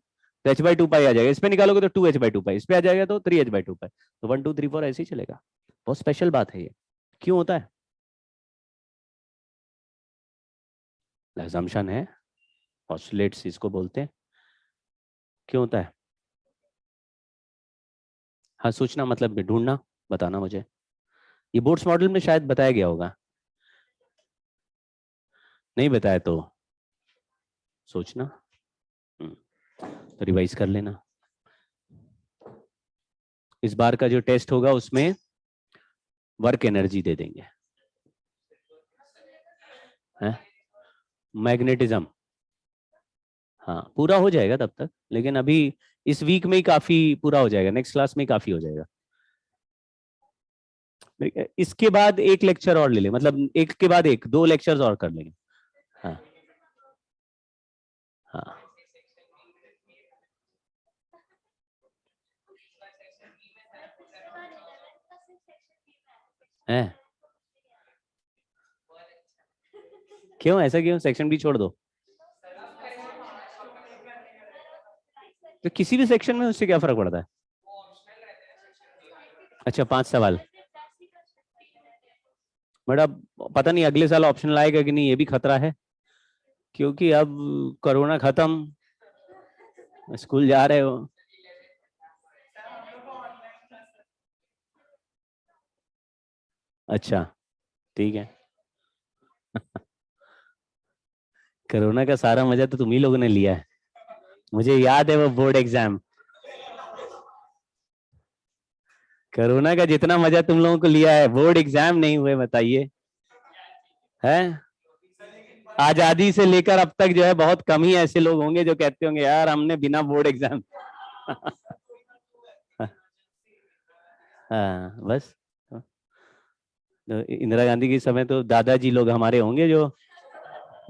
तो h/2 आ जाएगा, इस पे निकालोगे तो 2h/2, इस पे आ जाएगा तो 3h/2, तो 1 2 3 4 ऐसे ही चलेगा। बहुत स्पेशल बात है ये। क्यों होता है? असम्पशन है, ऑसिलेट्स इसको बोलते हैं। क्यों होता है? हाँ, सोचना मतलब ढूंढना, बताना मुझे। ये बोर्ड्स मॉडल में शायद बताया गया होगा, नहीं बताया तो सोचना, तो रिवाइज कर लेना। इस बार का जो टेस्ट होगा उसमें वर्क एनर्जी दे देंगे, है मैग्नेटिज्म। हाँ, पूरा हो जाएगा तब तक, लेकिन अभी इस वीक में ही काफी पूरा हो जाएगा, नेक्स्ट क्लास में ही काफी हो जाएगा। इसके बाद एक लेक्चर और ले ले, मतलब एक के बाद एक, 2 लेक्चर्स और कर लेंगे। हाँ हाँ, है क्यों ऐसा, क्यों सेक्शन भी छोड़ दो? तो किसी भी सेक्शन में उससे क्या फर्क पड़ता है? अच्छा, 5 सवाल। बट अब पता नहीं अगले साल ऑप्शनल आएगा कि नहीं, ये भी खतरा है, क्योंकि अब कोरोना खत्म, स्कूल जा रहे हो। अच्छा, ठीक है। कोरोना का सारा मजा तो तुम ही लोगों ने लिया है, मुझे याद है वो बोर्ड एग्जाम। कोरोना का जितना मजा तुम लोगों को लिया है, बोर्ड एग्जाम नहीं हुए, बताइए। है आजादी से लेकर अब तक जो है बहुत कम ही ऐसे लोग होंगे जो कहते होंगे यार हमने बिना बोर्ड एग्जाम हाँ बस। तो इंदिरा गांधी के समय तो दादाजी लोग हमारे होंगे जो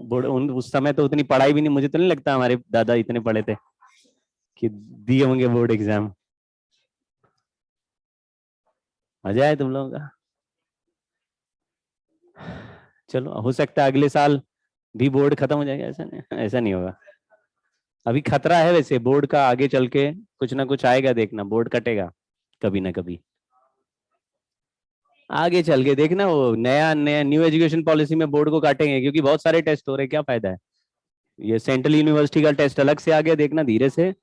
बोर्ड, उस समय तो उतनी पढ़ाई भी नहीं, मुझे तो नहीं लगता हमारे दादा इतने पढ़े थे कि दिए होंगे बोर्ड एग्जाम। मजा है तुम लोगों का। चलो, हो सकता है अगले साल भी बोर्ड खत्म हो जाएगा, ऐसा नहीं होगा। अभी खतरा है वैसे बोर्ड का, आगे चल के कुछ ना कुछ आएगा, देखना बोर्ड कटेगा कभी ना कभी, आगे चल के देखना। वो नया नया न्यू एजुकेशन पॉलिसी में बोर्ड को काटेंगे, क्योंकि बहुत सारे टेस्ट हो रहे हैं, क्या फायदा है। ये सेंट्रल यूनिवर्सिटी का टेस्ट अलग से आ गया, देखना धीरे से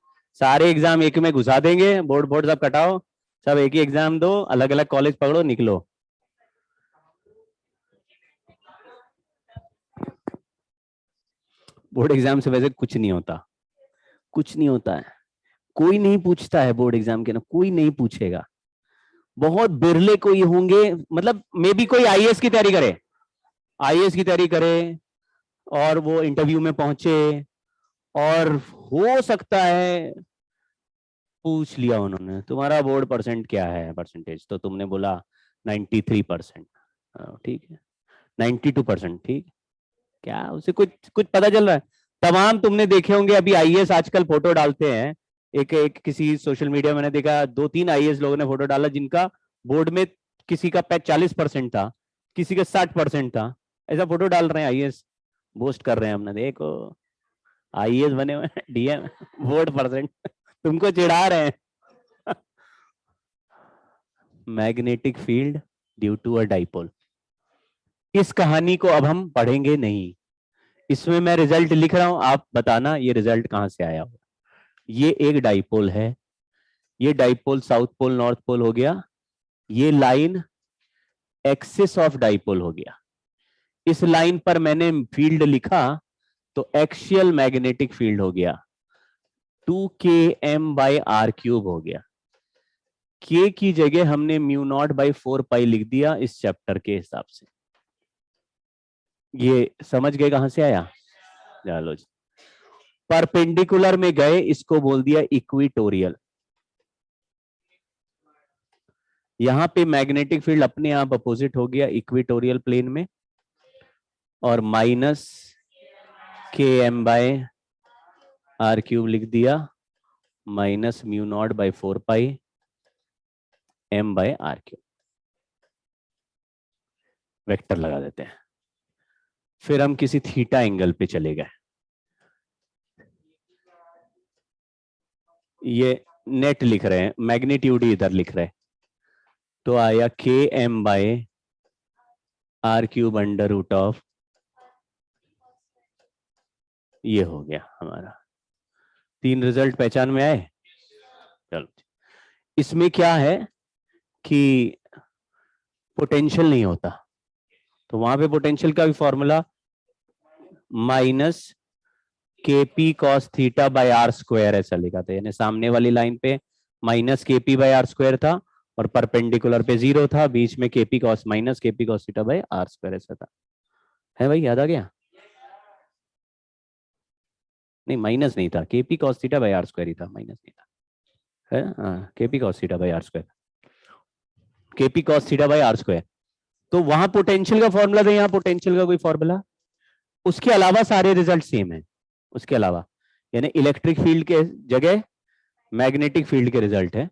सारे एग्जाम एक में घुसा देंगे, बोर्ड बोर्ड सब कटाओ, सब एक ही एग्जाम दो, अलग अलग कॉलेज पकड़ो, निकलो। बोर्ड एग्जाम से वैसे कुछ नहीं होता, कुछ नहीं होता है, कोई नहीं पूछता है बोर्ड एग्जाम के ना, कोई नहीं पूछेगा, बहुत बिरले कोई होंगे, मतलब मे बी कोई आईएएस की तैयारी करे, आईएएस की तैयारी करे और वो इंटरव्यू में पहुंचे, और हो सकता है पूछ लिया उन्होंने तुम्हारा बोर्ड परसेंट क्या है, परसेंटेज, तो तुमने बोला 93%, ठीक है, 92%, ठीक, क्या उसे कुछ कुछ पता चल रहा है? तमाम तुमने देखे होंगे अभी आईएएस आजकल फोटो डालते हैं, एक एक किसी सोशल मीडिया मैंने देखा 2 3 आईएएस लोगों ने फोटो डाला जिनका बोर्ड में किसी का 40% था, किसी का 60% था, ऐसा फोटो डाल रहे हैं आईएएस, बोस्ट कर रहे हैं, हमने देखो आईएएस बने हुए डीएम बोर्ड परसेंट तुमको चिढ़ा रहे हैं magnetic field due to a dipole. इस कहानी को अब हम पढ़ेंगे नहीं, इसमें मैं रिजल्ट लिख रहा हूं, आप बताना ये रिजल्ट कहां से आया होगा। ये एक डाइपोल है, ये dipole south pole north pole हो गया, ये लाइन एक्सिस ऑफ डाइपोल हो गया। इस लाइन पर मैंने फील्ड लिखा तो एक्सियल मैग्नेटिक फील्ड हो गया 2km/r³ हो गया। के की जगह हमने μ0/4π लिख दिया इस चैप्टर के हिसाब से। ये समझ गए कहां से आया? चलो जी, परपेंडिकुलर में गए, इसको बोल दिया इक्विटोरियल। यहां पे मैग्नेटिक फील्ड अपने आप अपोजिट हो गया इक्विटोरियल प्लेन में, और -km/r³ लिख दिया, -μ0/4π m/r³। वेक्टर लगा देते हैं। फिर हम किसी थीटा एंगल पे चले गए। ये नेट लिख रहे हैं, मैग्नीट्यूड इधर लिख रहे हैं, तो आया km/r³ √, ये हो गया हमारा। 3 रिजल्ट पहचान में आए? चलो, इसमें क्या है कि पोटेंशियल नहीं होता, तो वहां पे पोटेंशियल का भी फॉर्मूला -kp cos θ/r² ऐसा लिखा था, यानी सामने वाली लाइन पे -kp/r² था और परपेंडिकुलर पे 0 था, बीच में kp cos θ/r² ऐसा था। है भाई, याद आ गया? नहीं, माइनस नहीं था, kp cos θ/r² ही था, माइनस नहीं था, है kp cos θ/r², kp cos θ/r²। तो वहां पोटेंशियल का फॉर्मूला था, यहाँ पोटेंशियल का कोई फॉर्मूला। उसके अलावा सारे रिजल्ट सेम है, उसके अलावा, यानी इलेक्ट्रिक फील्ड के जगह मैग्नेटिक फील्ड के रिजल्ट है।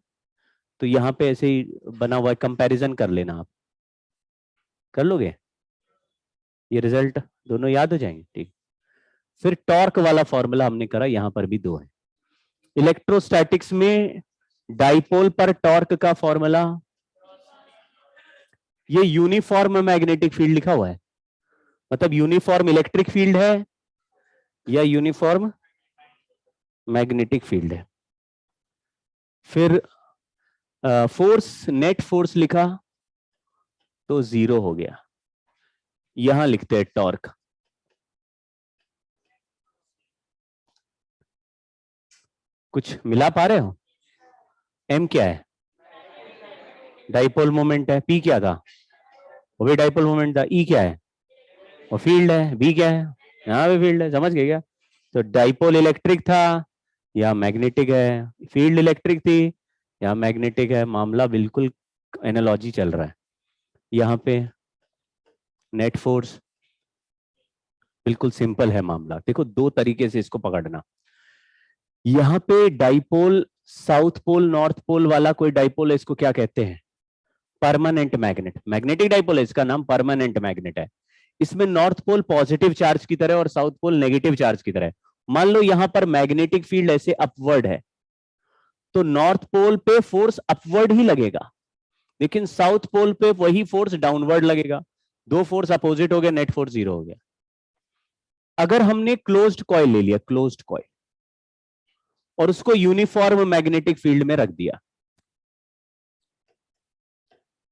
तो यहाँ पे ऐसे ही बना हुआ है, कंपैरिजन कर लेना, आप कर लोगे, ये रिजल्ट दोनों याद हो जाएंगे। ठीक, फिर टॉर्क वाला फॉर्मूला हमने करा, यहां पर भी 2 है। इलेक्ट्रोस्टैटिक्स में डाइपोल पर टॉर्क का फॉर्मूला, ये यूनिफॉर्म मैग्नेटिक फील्ड लिखा हुआ है, मतलब यूनिफॉर्म इलेक्ट्रिक फील्ड है या यूनिफॉर्म मैग्नेटिक फील्ड है। फिर फोर्स, नेट फोर्स लिखा तो 0 हो गया। यहां लिखते हैं टॉर्क। कुछ मिला पा रहे हो? एम क्या है? डाइपोल मोमेंट है। पी क्या था? वो भी डाइपोल मोमेंट था। ई क्या है? वो फील्ड है। बी क्या है? यहाँ भी फील्ड है। समझ गए क्या? तो डाइपोल इलेक्ट्रिक था या मैग्नेटिक है, फील्ड इलेक्ट्रिक थी या मैग्नेटिक है। मामला बिल्कुल एनालॉजी चल रहा है। यहाँ पे नेट फोर्स बिल्कुल सिंपल है मामला। देखो, 2 तरीके से इसको पकड़ना। यहाँ पे dipole south pole north pole वाला कोई डाइपोल है, इसको क्या कहते हैं? Permanent magnet. मैग्नेटिक डाइपोल है, इसका नाम परमानेंट मैग्नेट है। इसमें नॉर्थ पोल पॉजिटिव चार्ज की तरह और साउथ पोल नेगेटिव चार्ज की तरह। मान लो यहां पर मैग्नेटिक फील्ड ऐसे अपवर्ड है, तो नॉर्थ पोल पे फोर्स अपवर्ड ही लगेगा, लेकिन साउथ पोल पे वही फोर्स डाउनवर्ड लगेगा। 2 फोर्स अपोजिट हो गए, नेट फोर्स 0 हो गया। अगर हमने क्लोज्ड कॉइल ले लिया, क्लोज्ड कॉइल, और उसको यूनिफॉर्म मैग्नेटिक फील्ड में रख दिया,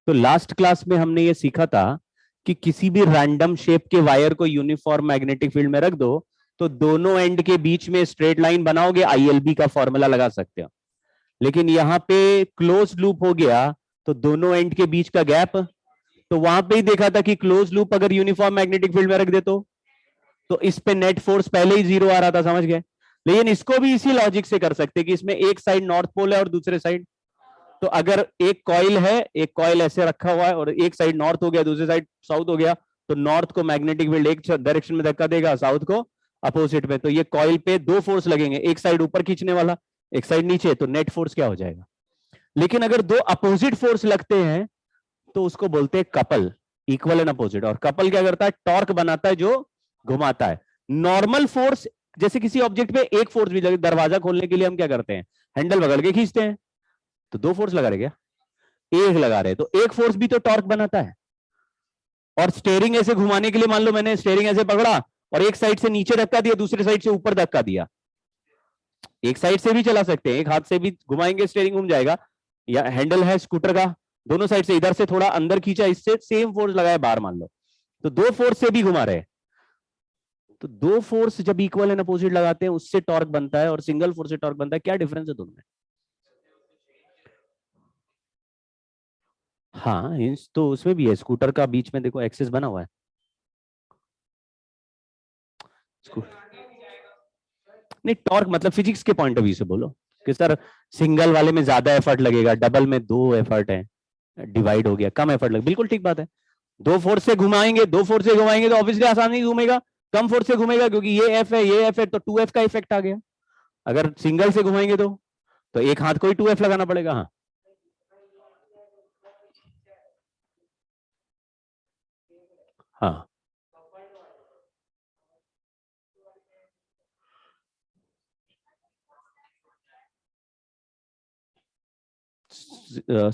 तो लास्ट क्लास में हमने ये सीखा था कि किसी भी रैंडम शेप के वायर को यूनिफॉर्म मैग्नेटिक फील्ड में रख दो तो दोनों एंड के बीच में स्ट्रेट लाइन बनाओगे, ILB का फॉर्मूला लगा सकते हो। लेकिन यहां पे क्लोज लूप हो गया तो दोनों एंड के बीच का गैप, तो वहां पे ही देखा था कि क्लोज लूप अगर यूनिफॉर्म मैग्नेटिक फील्ड में रख दे तो इस पे नेट फोर्स पहले ही 0 आ रहा था। समझ गए? लेकिन इसको भी इसी लॉजिक से कर सकते कि इसमें एक साइड नॉर्थ पोल है और दूसरे साइड, तो अगर एक कॉइल है, एक कॉइल ऐसे रखा हुआ है और एक साइड नॉर्थ हो गया, दूसरी साइड साउथ हो गया, तो नॉर्थ को मैग्नेटिक फील्ड एक डायरेक्शन में धक्का देगा, साउथ को अपोजिट में। तो ये कॉइल पे 2 फोर्स लगेंगे, एक साइड ऊपर खींचने वाला, एक साइड नीचे, तो नेट फोर्स क्या हो जाएगा? लेकिन अगर 2 अपोजिट फोर्स लगते हैं तो उसको बोलते हैं कपल, इक्वल एंड अपोजिट। और कपल क्या करता है? टॉर्क बनाता है जो घुमाता है। नॉर्मल फोर्स, जैसे किसी ऑब्जेक्ट पे एक फोर्स भी लगे, दरवाजा खोलने के लिए हम क्या करते हैं? हैंडल पकड़ के खींचते हैं, तो 2 फोर्स लगा रहे क्या? एक लगा रहे, तो एक फोर्स भी तो टॉर्क बनाता है। और स्टीयरिंग ऐसे घुमाने के लिए, मान लो मैंने स्टीयरिंग ऐसे पकड़ा और एक साइड से नीचे धक्का दिया, दूसरी साइड से ऊपर धक्का दिया। एक साइड से भी चला सकते हैं, एक हाथ से भी घुमाएंगे स्टीयरिंग घूम जाएगा, या हैंडल है स्कूटर का, दोनों साइड से, इधर से थोड़ा अंदर खींचा, इससे सेम फोर्स लगाया बाहर मान लो, तो दो फोर्स से भी घुमा रहे। तो दो फोर्स जब इक्वल एंड अपोजिट लगाते हैं उससे टॉर्क बनता है, और सिंगल फोर्स से टॉर्क बनता है। क्या डिफरेंस है दोनों में? हाँ, तो उसमें भी है, स्कूटर का बीच में देखो एक्सिस बना हुआ है। नहीं, टॉर्क मतलब फिजिक्स के पॉइंट ऑफ व्यू से बोलो कि सर सिंगल वाले में ज्यादा एफर्ट लगेगा, डबल में दो एफर्ट है, डिवाइड हो गया, कम एफर्ट लगे, बिल्कुल ठीक बात है। दो फोर्स से घुमाएंगे, दो फोर्स से घुमाएंगे तो ऑब्वियसली आसानी घूमेगा, कम फोर्स से घूमेगा क्योंकि ये एफ है ये एफ है, तो 2F का इफेक्ट आ गया। अगर सिंगल से घुमाएंगे तो एक हाथ को ही 2F लगाना पड़ेगा। हाँ, हाँ,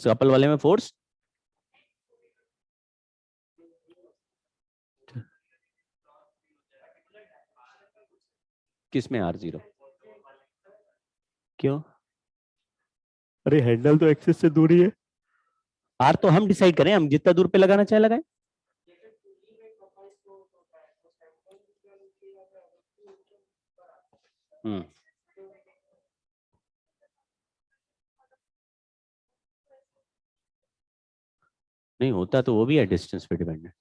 कपल वाले में फोर्स किसमें? R0। क्यों? अरे हैंडल तो एक्सिस से दूर ही है। आर तो हम डिसाइड करें, हम जितना दूर पे लगाना चाहे लगाएं। नहीं होता तो वो भी है डिस्टेंस पे डिपेंडेंट।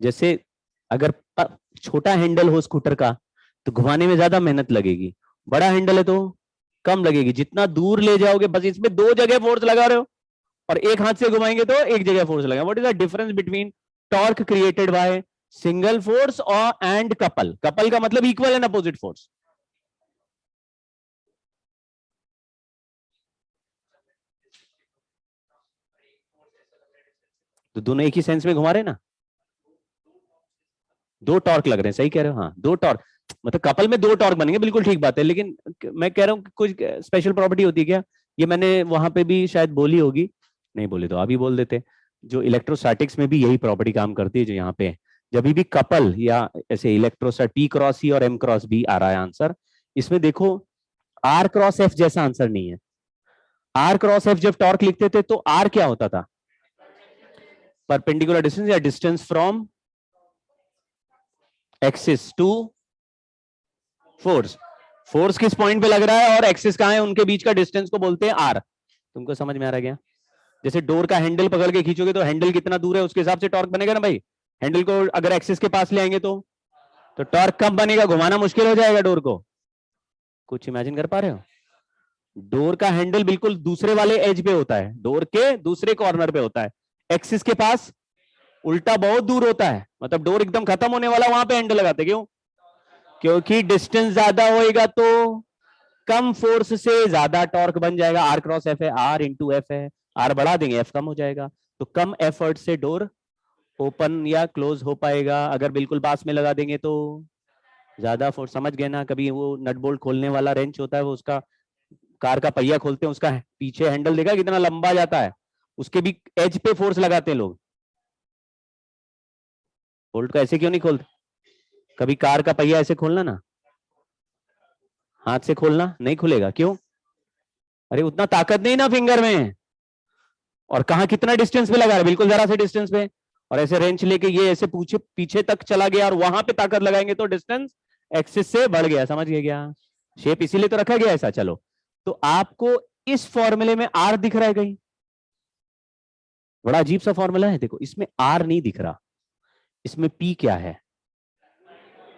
जैसे अगर छोटा हैंडल हो स्कूटर का तो घुमाने में ज्यादा मेहनत लगेगी, बड़ा हैंडल है तो कम लगेगी। जितना दूर ले जाओगे, बस इसमें दो जगह फोर्स लगा रहे हो, और एक हाथ से घुमाएंगे तो एक जगह फोर्स लगा। What is the difference between torque created by single force और एंड कपल? कपल का मतलब इक्वल एंड अपोजिट फोर्स। तो दोनों एक ही सेंस में घुमा रहे हैं ना, दो टॉर्क लग रहे हैं, सही कह रहे हो। हाँ, दो टॉर्क मतलब कपल में दो टॉर्क बनेंगे, बिल्कुल ठीक बात है। लेकिन मैं कह रहा हूँ कुछ स्पेशल प्रॉपर्टी होती है क्या? ये मैंने वहां पे भी शायद बोली होगी, नहीं बोली तो अभी बोल देते। जो इलेक्ट्रोस्टैटिक्स में भी यही प्रॉपर्टी काम करती है जो यहाँ पे, जब भी कपल या ऐसे इलेक्ट्रोस्टैट P क्रॉस C और M क्रॉस B आ रहा है आंसर, इसमें देखो R क्रॉस F जैसा आंसर नहीं है। R क्रॉस F जब टॉर्क लिखते थे तो R क्या होता था? परपेंडिकुलर डिस्टेंस या distance from axis to force. Force किस पॉइंट पे लग रहा है और एक्सिस कहां है, उनके बीच का डिस्टेंस को बोलते हैं आर। तुमको समझ में आ रहा है क्या? जैसे डोर का हैंडल पकड़ के खींचोगे तो हैंडल कितना दूर है उसके हिसाब से टॉर्क बनेगा ना भाई। हैंडल को अगर एक्सिस के पास ले आएंगे तो टॉर्क कब बनेगा? घुमाना मुश्किल हो जाएगा डोर को। कुछ इमेजिन कर पा रहे हो? डोर का हैंडल बिल्कुल दूसरे वाले एज पे होता है, डोर के दूसरे कॉर्नर पे होता है, एक्सिस के पास उल्टा बहुत दूर होता है, मतलब डोर एकदम खत्म होने वाला, वहां पे हैंडल लगाते। क्यों? क्योंकि डिस्टेंस ज्यादा होएगा तो कम फोर्स से ज्यादा टॉर्क बन जाएगा। आर क्रॉस एफ है, आर इंटू एफ है, आर बढ़ा देंगे एफ कम हो जाएगा, तो कम एफर्ट से डोर ओपन या क्लोज हो पाएगा। अगर बिल्कुल पास में लगा देंगे तो ज्यादा फोर्स, समझ गए ना? कभी वो नट बोल्ट खोलने वाला रेंच होता है, वो उसका कार का पहिया खोलते हैं, उसका पीछे हैंडल देखा कितना लंबा जाता है, उसके भी एज पे फोर्स लगाते हैं लोग। बोल्ट का ऐसे क्यों नहीं खोलते? कभी कार का पहिया ऐसे खोलना ना, हाथ से खोलना, नहीं खुलेगा। क्यों? अरे उतना ताकत नहीं ना फिंगर में, और कहा कितना डिस्टेंस पे लगा रहा है, बिल्कुल जरा से डिस्टेंस पे, और ऐसे रेंच लेके ये ऐसे पूछे पीछे तक चला गया और वहां पे ताकत लगाएंगे तो डिस्टेंस एक्सिस से बढ़ गया। समझ गए क्या? शेप इसीलिए तो रखा गया ऐसा। चलो, तो आपको इस फॉर्मूले में आर दिख रहा है कहीं? बड़ा अजीब सा फॉर्मूला है, देखो इसमें आर नहीं दिख रहा, इसमें पी क्या है?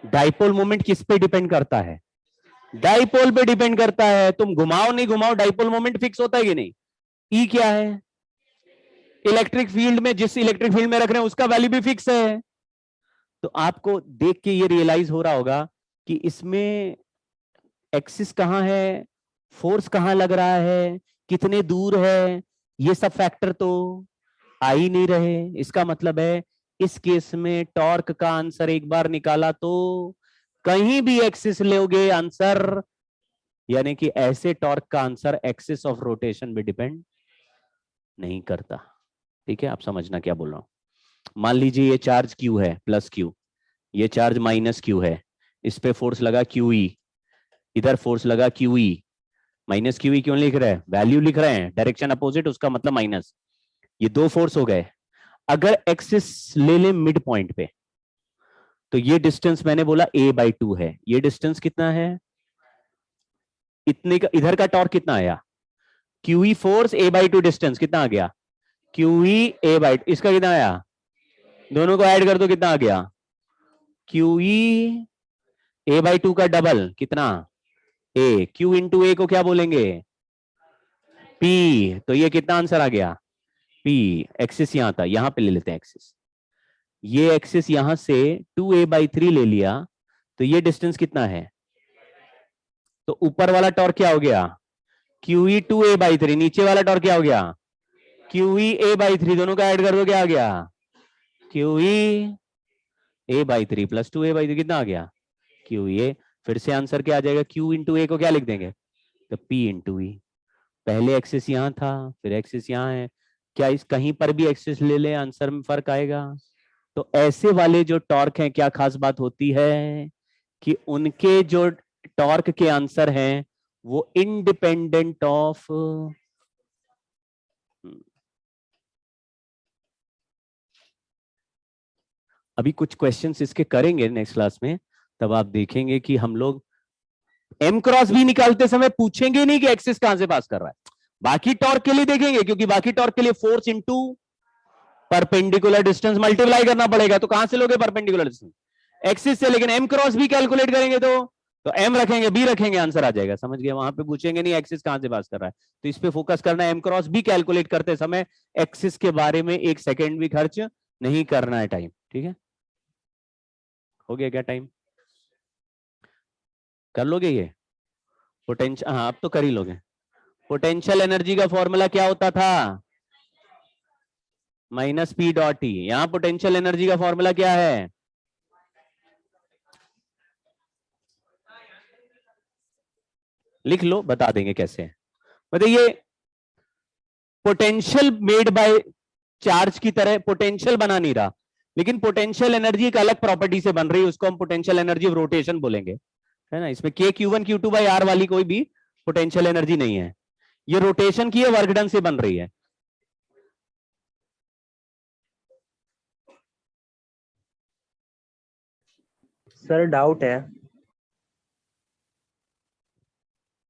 डाइपोल मोमेंट किस पे डिपेंड करता है? डाइपोल पे डिपेंड करता है। तुम घुमाओ नहीं घुमाओ डाइपोल मोमेंट फिक्स होता है कि नहीं? ई क्या है? इलेक्ट्रिक फील्ड में, जिस इलेक्ट्रिक फील्ड में रख रहे हैं उसका वैल्यू भी फिक्स है। तो आपको देख के ये रियलाइज हो रहा होगा कि इसमें एक्सिस कहां है, फोर्स कहां लग रहा है, कितने दूर है, ये सब फैक्टर तो आ ही नहीं रहे। इसका मतलब है इस केस में टॉर्क का आंसर एक बार निकाला तो कहीं भी एक्सिस लोगे आंसर, यानी कि ऐसे टॉर्क का आंसर एक्सिस ऑफ रोटेशन भी डिपेंड नहीं करता। ठीक है, आप समझना क्या बोल रहा हूं। मान लीजिए ये चार्ज Q है प्लस Q, ये चार्ज माइनस Q है, इस पे फोर्स लगा QE, इधर फोर्स लगा QE, माइनस QE क्यों लिख रहे हैं, वैल्यू लिख रहे हैं, डायरेक्शन अपोजिट उसका मतलब माइनस, ये दो फोर्स हो गए। अगर एक्सिस ले ले मिड पॉइंट पे, तो ये डिस्टेंस मैंने बोला a/2 है, ये डिस्टेंस कितना है, इतने का, इधर का टॉर्क कितना आया, QE फोर्स a/2 डिस्टेंस कितना आ गया, QE a/2, इसका कितना आया, दोनों को ऐड कर दो कितना आ गया, QE a/2 का डबल कितना a, Q इंटू a को क्या बोलेंगे P, तो ये कितना आंसर आ गया P। एक्सिस यहां था, यहां पे ले लेते हैं एक्सिस, ये एक्सिस यहां से 2a/3 ले लिया, तो ये डिस्टेंस कितना है, तो ऊपर वाला टॉर्क क्या हो गया QE 2a/3, नीचे वाला टॉर्क क्या हो गया QE a/3, दोनों का ऐड कर दो क्या आ गया QE a/3 प्लस 2a/3 कितना आ गया QE। फिर से आंसर क्या आ जाएगा, Q इंटू ए को क्या लिख देंगे, तो P इंटू ई। पहले एक्सिस यहां था, फिर एक्सिस यहां है, क्या इस कहीं पर भी एक्सिस ले ले आंसर में फर्क आएगा। तो ऐसे वाले जो टॉर्क हैं, क्या खास बात होती है कि उनके जो टॉर्क के आंसर हैं वो इंडिपेंडेंट ऑफ, अभी कुछ क्वेश्चंस इसके करेंगे नेक्स्ट क्लास में, तब आप देखेंगे कि हम लोग एम क्रॉस भी निकालते समय पूछेंगे नहीं कि एक्सिस कहां से पास कर रहा है, बाकी टॉर्क के लिए देखेंगे, क्योंकि बाकी टॉर्क के लिए force into perpendicular distance multiply करना पड़ेगा, तो कहां से लोगे परपेंडिकुलर डिस्टेंस एक्सिस से, लेकिन एम क्रॉस भी कैलकुलेट करेंगे तो एम रखेंगे बी रखेंगे आंसर आ जाएगा, समझ गए, वहां पे पूछेंगे नहीं एक्सिस कहां से पास कर रहा है, तो इस पे फोकस करना है, एम क्रॉस भी कैलकुलेट करते समय एक्सिस के बारे में एक सेकेंड भी खर्च नहीं करना है टाइम, ठीक है। हो गया क्या टाइम, कर लोगे ये पोटेंशियल, हाँ अब तो कर ही लोगे। पोटेंशियल एनर्जी का फॉर्मूला क्या होता था, माइनस पी डॉट ई, यहां पोटेंशियल एनर्जी का फॉर्मूला क्या है, लिख लो बता देंगे कैसे, मतलब ये पोटेंशियल मेड बाय चार्ज की तरह पोटेंशियल बना नहीं रहा, लेकिन पोटेंशियल एनर्जी एक अलग प्रॉपर्टी से बन रही है, उसको हम पोटेंशियल एनर्जी ऑफ रोटेशन बोलेंगे, है ना। इसमें Q1 Q2 बाई आर वाली कोई भी पोटेंशियल एनर्जी नहीं है, ये रोटेशन की है, वर्क डन से बन रही है। सर डाउट है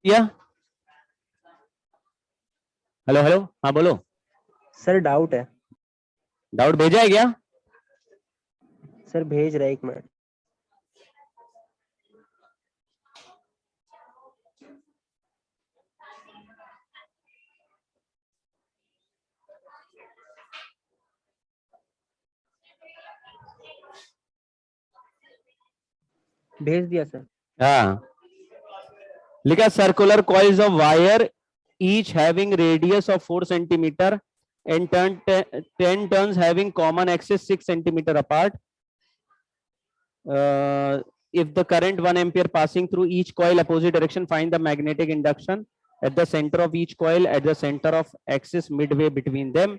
या हेलो हेलो, हाँ बोलो, सर डाउट है डाउट भेजा है क्या, सर भेज रहा है 1 मिनट। भेज दिया सर। हाँ लिखा circular coils of wire each having radius of 4 centimeter and 10 turns having common axis 6 centimeter apart. If the current 1 ampere passing through each coil opposite direction, find the magnetic induction at the center of each coil at the center of axis midway between them.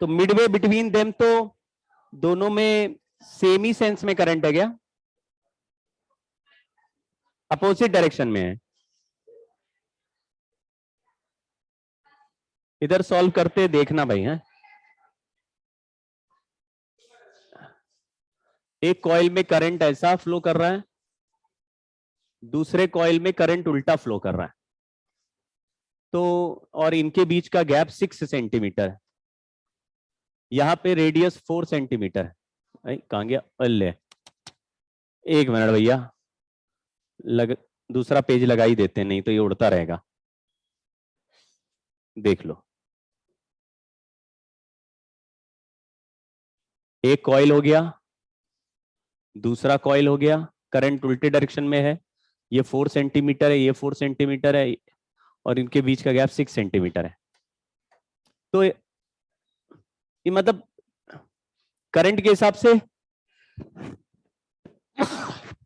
तो midway between them तो दोनों में same ही sense में current है क्या, opposite direction में है। इधर सॉल्व करते देखना भाई है, एक कॉइल में करंट ऐसा फ्लो कर रहा है, दूसरे कॉइल में करंट उल्टा फ्लो कर रहा है, तो और इनके बीच का गैप 6 सेंटीमीटर है, यहां पे रेडियस 4 सेंटीमीटर है। कहां गया, अल्ले 1 मिनट भैया, दूसरा पेज लगा ही देते हैं, नहीं तो ये उड़ता रहेगा, देख लो। एक कॉइल हो गया, दूसरा कॉइल हो गया, करंट उल्टे डायरेक्शन में है, ये 4 सेंटीमीटर है, ये 4 सेंटीमीटर है, और इनके बीच का गैप 6 सेंटीमीटर है। तो ये मतलब करंट के हिसाब से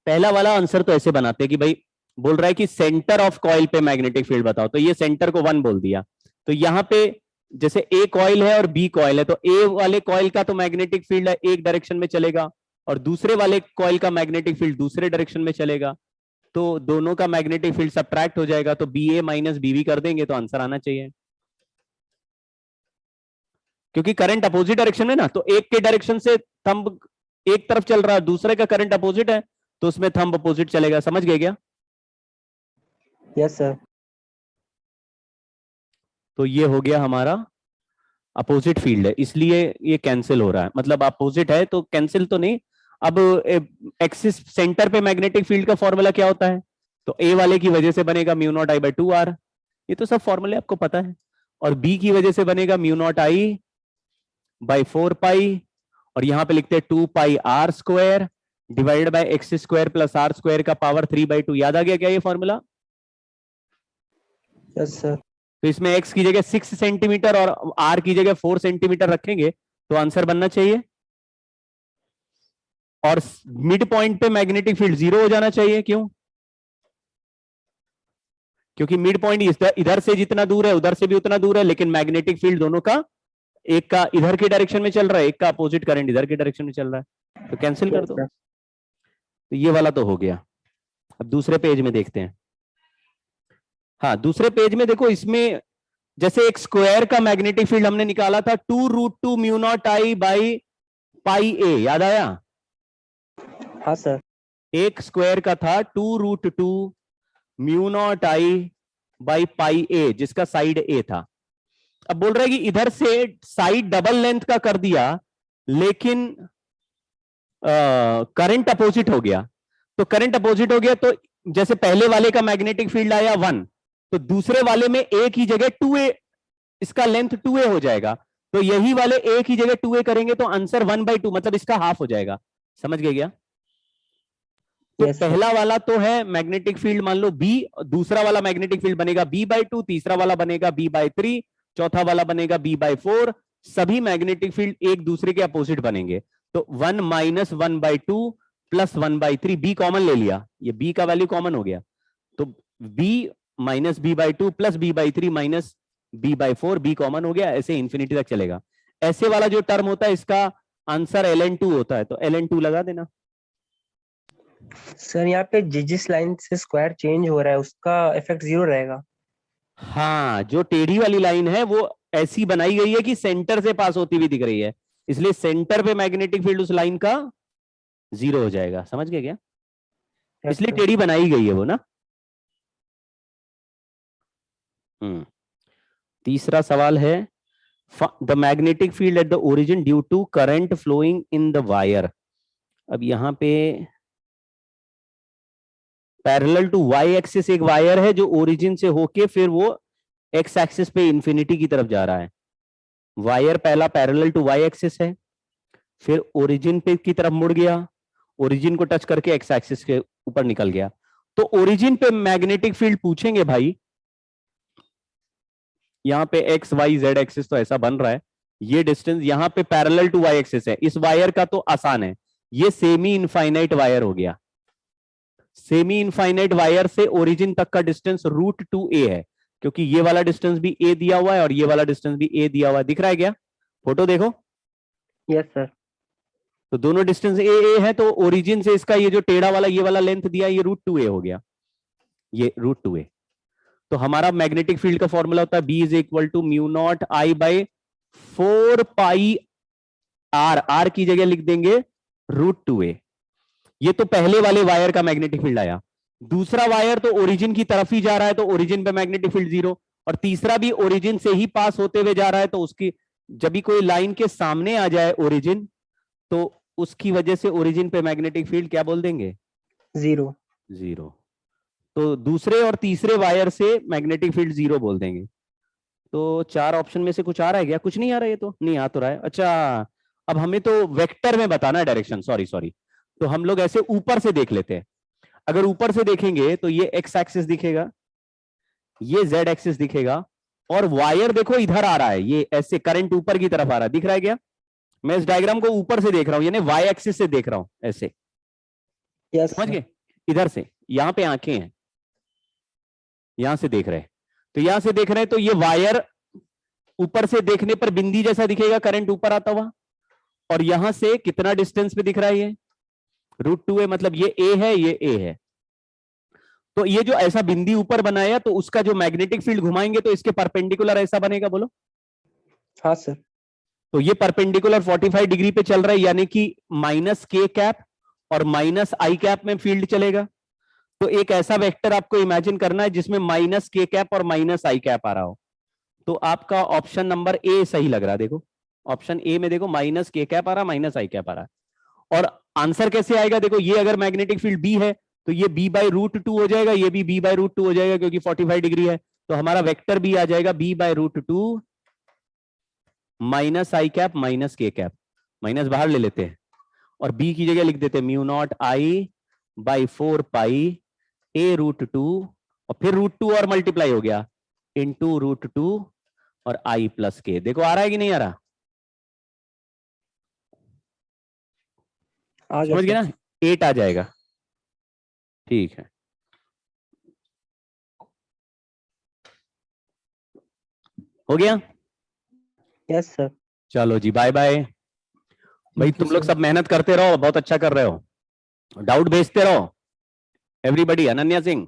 पहला वाला आंसर तो ऐसे बनाते हैं कि भाई बोल रहा है कि सेंटर ऑफ कॉइल पे मैग्नेटिक फील्ड बताओ, तो ये सेंटर को 1 बोल दिया, तो यहाँ पे जैसे ए कॉइल है और बी कॉइल है, तो ए वाले कॉइल का तो मैग्नेटिक फील्ड है एक डायरेक्शन में चलेगा और दूसरे वाले कॉइल का मैग्नेटिक फील्ड दूसरे डायरेक्शन में चलेगा, तो दोनों का मैग्नेटिक फील्ड सब्ट्रैक्ट हो जाएगा, तो बी ए माइनस बीबी कर देंगे तो आंसर आना चाहिए। क्योंकि करंट अपोजिट डायरेक्शन में ना, तो एक के डायरेक्शन से थंब एक तरफ चल रहा है, दूसरे का करंट अपोजिट है, तो उसमें थंब अपोजिट चलेगा। समझ गए क्या? Yes sir. तो ये हो गया हमारा अपोजिट फील्ड है, इसलिए ये कैंसिल हो रहा है, मतलब अपोजिट है तो कैंसिल तो नहीं। अब एक्सिस सेंटर पे मैग्नेटिक फील्ड का फॉर्मूला क्या होता है? तो ए वाले की वजह से बनेगा mu not I by 2r, ये तो सब फॉर्मूले आपको पता है। और बी की वजह से बनेगा mu not I by 4 pi, और यहां पे लिखते हैं 2 pi are square divided by X square plus R square का पावर 3/2। याद आ गया क्या ये फॉर्मूला? Yes sir. तो इसमें x की जगह 6 सेंटीमीटर और r की जगह 4 सेंटीमीटर रखेंगे तो आंसर बनना चाहिए। और मिड पॉइंट पे मैग्नेटिक फील्ड 0 हो जाना चाहिए। क्यों? क्योंकि मिड पॉइंट इधर से जितना दूर है उधर से भी उतना दूर है, लेकिन मैग्नेटिक फील्ड दोनों का, एक का इधर के डायरेक्शन में चल रहा है, एक का अपोजिट करंट इधर के डायरेक्शन में चल रहा है, तो कैंसिल कर दो। तो ये वाला तो हो गया। अब दूसरे पेज में देखते हैं। हाँ, दूसरे पेज में देखो, इसमें जैसे एक स्क्वायर का मैग्नेटिक फील्ड हमने निकाला था 2√2 mu not I by pi A, याद आया? हाँ सर। एक स्क्वायर का था 2√2 mu not I by pi A, जिसका साइड ए था। अब बोल रहा है कि इधर से साइड डबल लेंथ का कर दिया, लेकिन करंट अपोजिट हो गया। तो करंट अपोजिट हो गया तो जैसे पहले वाले का मैग्नेटिक फील्ड आया 1, तो दूसरे वाले में ए की जगह 2a, इसका लेंथ 2a हो जाएगा। तो यही वाले ए की जगह 2a करेंगे तो आंसर 1/2, मतलब इसका हाफ हो जाएगा। समझ गए क्या? तो Yes, पहला वाला तो है मैग्नेटिक फील्ड मान लो b, दूसरा वाला मैग्नेटिक फील्ड बनेगा b/2, तीसरा वाला बनेगा b/3, चौथा वाला बनेगा b/4। सभी मैग्नेटिक फील्ड एक दूसरे के अपोजिट बनेंगे, तो 1 माइनस 1/2 प्लस 1/3, b कॉमन ले लिया, ये b का वैल्यू कॉमन हो गया, तो b minus b/2 plus b/3 minus b/4, b common हो गया, ऐसे इंफिनिटी तक चलेगा। ऐसे वाला जो टर्म होता है इसका आंसर ln2 होता है, तो ln2 लगा देना। सर यहाँ पे जिस लाइन से स्क्वायर चेंज हो रहा है उसका इफेक्ट 0 रहेगा। हाँ, जो टेढ़ी वाली लाइन है वो ऐसी बनाई गई है कि सेंटर से पास होती हुई दिख रही है, इसलिए सेंटर पे मैग्नेटिक फील्ड उस लाइन का 0 हो जाएगा। समझ गए क्या? इसलिए टेढ़ी बनाई गई है वो ना। तीसरा सवाल है, the magnetic field at the origin due to current flowing in the wire. अब यहां पे पैरेलल टू वाई एक्सिस एक वायर है जो ओरिजिन से होके फिर वो एक्स एक्सिस पे इंफिनिटी की तरफ जा रहा है। वायर पहला पैरेलल टू वाई एक्सिस है, फिर ओरिजिन पे की तरफ मुड़ गया, ओरिजिन को टच करके एक्स एक्सिस के ऊपर निकल गया। तो ओरिजिन पे मैग्नेटिक फील्ड पूछेंगे भाई, यहां पे एक्स वाई जेड एक्सिस तो ऐसा बन रहा है, ये डिस्टेंस यहां पे पैरेलल टू वाई एक्सिस है, इस वायर का तो आसान है, ये सेमी इनफाइनाइट वायर हो गया। सेमी इनफाइनाइट वायर से ओरिजिन तक का डिस्टेंस √2a है, क्योंकि ये वाला डिस्टेंस भी a दिया हुआ है और ये वाला डिस्टेंस भी a दिया हुआ है। दिख रहा है क्या? फोटो देखो। Yes sir. तो दोनों डिस्टेंस a है, तो ओरिजिन से इसका ये जो टेढ़ा वाला ये वाला लेंथ दिया, ये √2a हो गया, ये √2a। तो हमारा मैग्नेटिक फील्ड का फॉर्मूला होता है B is equal to mu not I by 4 pi R, R की जगह लिख देंगे √2a। ये तो पहले वाले वायर का मैग्नेटिक फील्ड आया। दूसरा वायर तो ओरिजिन की तरफ ही जा रहा है, तो ओरिजिन पे मैग्नेटिक फील्ड 0, और तीसरा भी ओरिजिन से ही पास होते हुए जा रहा है, तो उसकी जब भी कोई लाइन के सामने आ जाए ओरिजिन, तो उसकी वजह से ओरिजिन पे मैग्नेटिक फील्ड क्या बोल देंगे? 0। तो दूसरे और तीसरे वायर से मैग्नेटिक फील्ड 0 बोल देंगे। तो 4 ऑप्शन में से कुछ आ रहा है क्या? कुछ नहीं आ रहा है, ये तो नहीं आ तो रहा है। अच्छा, अब हमें तो वेक्टर में बताना है डायरेक्शन, सॉरी। तो हम लोग ऐसे ऊपर से देख लेते हैं। अगर ऊपर से देखेंगे तो ये एक्स एक्सिस दिखेगा, ये जेड एक्सिस दिखेगा, और वायर देखो इधर आ रहा है, ये ऐसे करंट ऊपर की तरफ आ रहा है। दिख रहा है क्या? मैं इस डायग्राम को ऊपर से देख रहा हूं, यानी वाई एक्सिस से देख रहा हूं, ऐसे। समझ गए? इधर से, यहां पे आंखें हैं, यहां से देख रहे हैं, तो यहां से देख रहे हैं, तो ये वायर ऊपर से देखने पर बिंदी जैसा दिखेगा, करंट ऊपर आता हुआ, और यहां से कितना डिस्टेंस पे दिख रहा है ये √2a, मतलब ये a है, ये a है। तो ये जो ऐसा बिंदी ऊपर बनाया तो उसका जो मैग्नेटिक फील्ड घुमाएंगे तो इसके परपेंडिकुलर ऐसा बनेगा, बोलो। हाँ सर। तो ये परपेंडिकुलर 45 डिग्री पे चल रहा है, यानी कि -k और -i में फील्ड चलेगा। तो एक ऐसा वेक्टर आपको इमेजिन करना है जिसमें -k और -i आ रहा हो। तो आपका ऑप्शन नंबर ए सही लग रहा है। देखो ऑप्शन ए में देखो -k आ रहा, -i आ रहा है। और आंसर कैसे आएगा, देखो ये अगर मैग्नेटिक फील्ड बी है तो ये b/√2 हो जाएगा, ये भी b/√2 हो जाएगा क्योंकि 45 डिग्री है। तो हमारा वेक्टर भी आ जाएगा b/√2 -i माइनस बाहर ले लेते हैं और b की जगह लिख देते हैं μ0I/4 a√2 और फिर √2 और मल्टीप्लाई हो गया इंटू √2 और i+k। देखो आ रहा है कि नहीं आ रहा, समझ गए ना, 8 आ जाएगा। ठीक है, हो गया। Yes sir. चलो जी, बाय बाय भाई। Thank you, तुम लोग sir. सब मेहनत करते रहो, बहुत अच्छा कर रहे हो, डाउट भेजते रहो एवरीबॉडी। अनन्या सिंह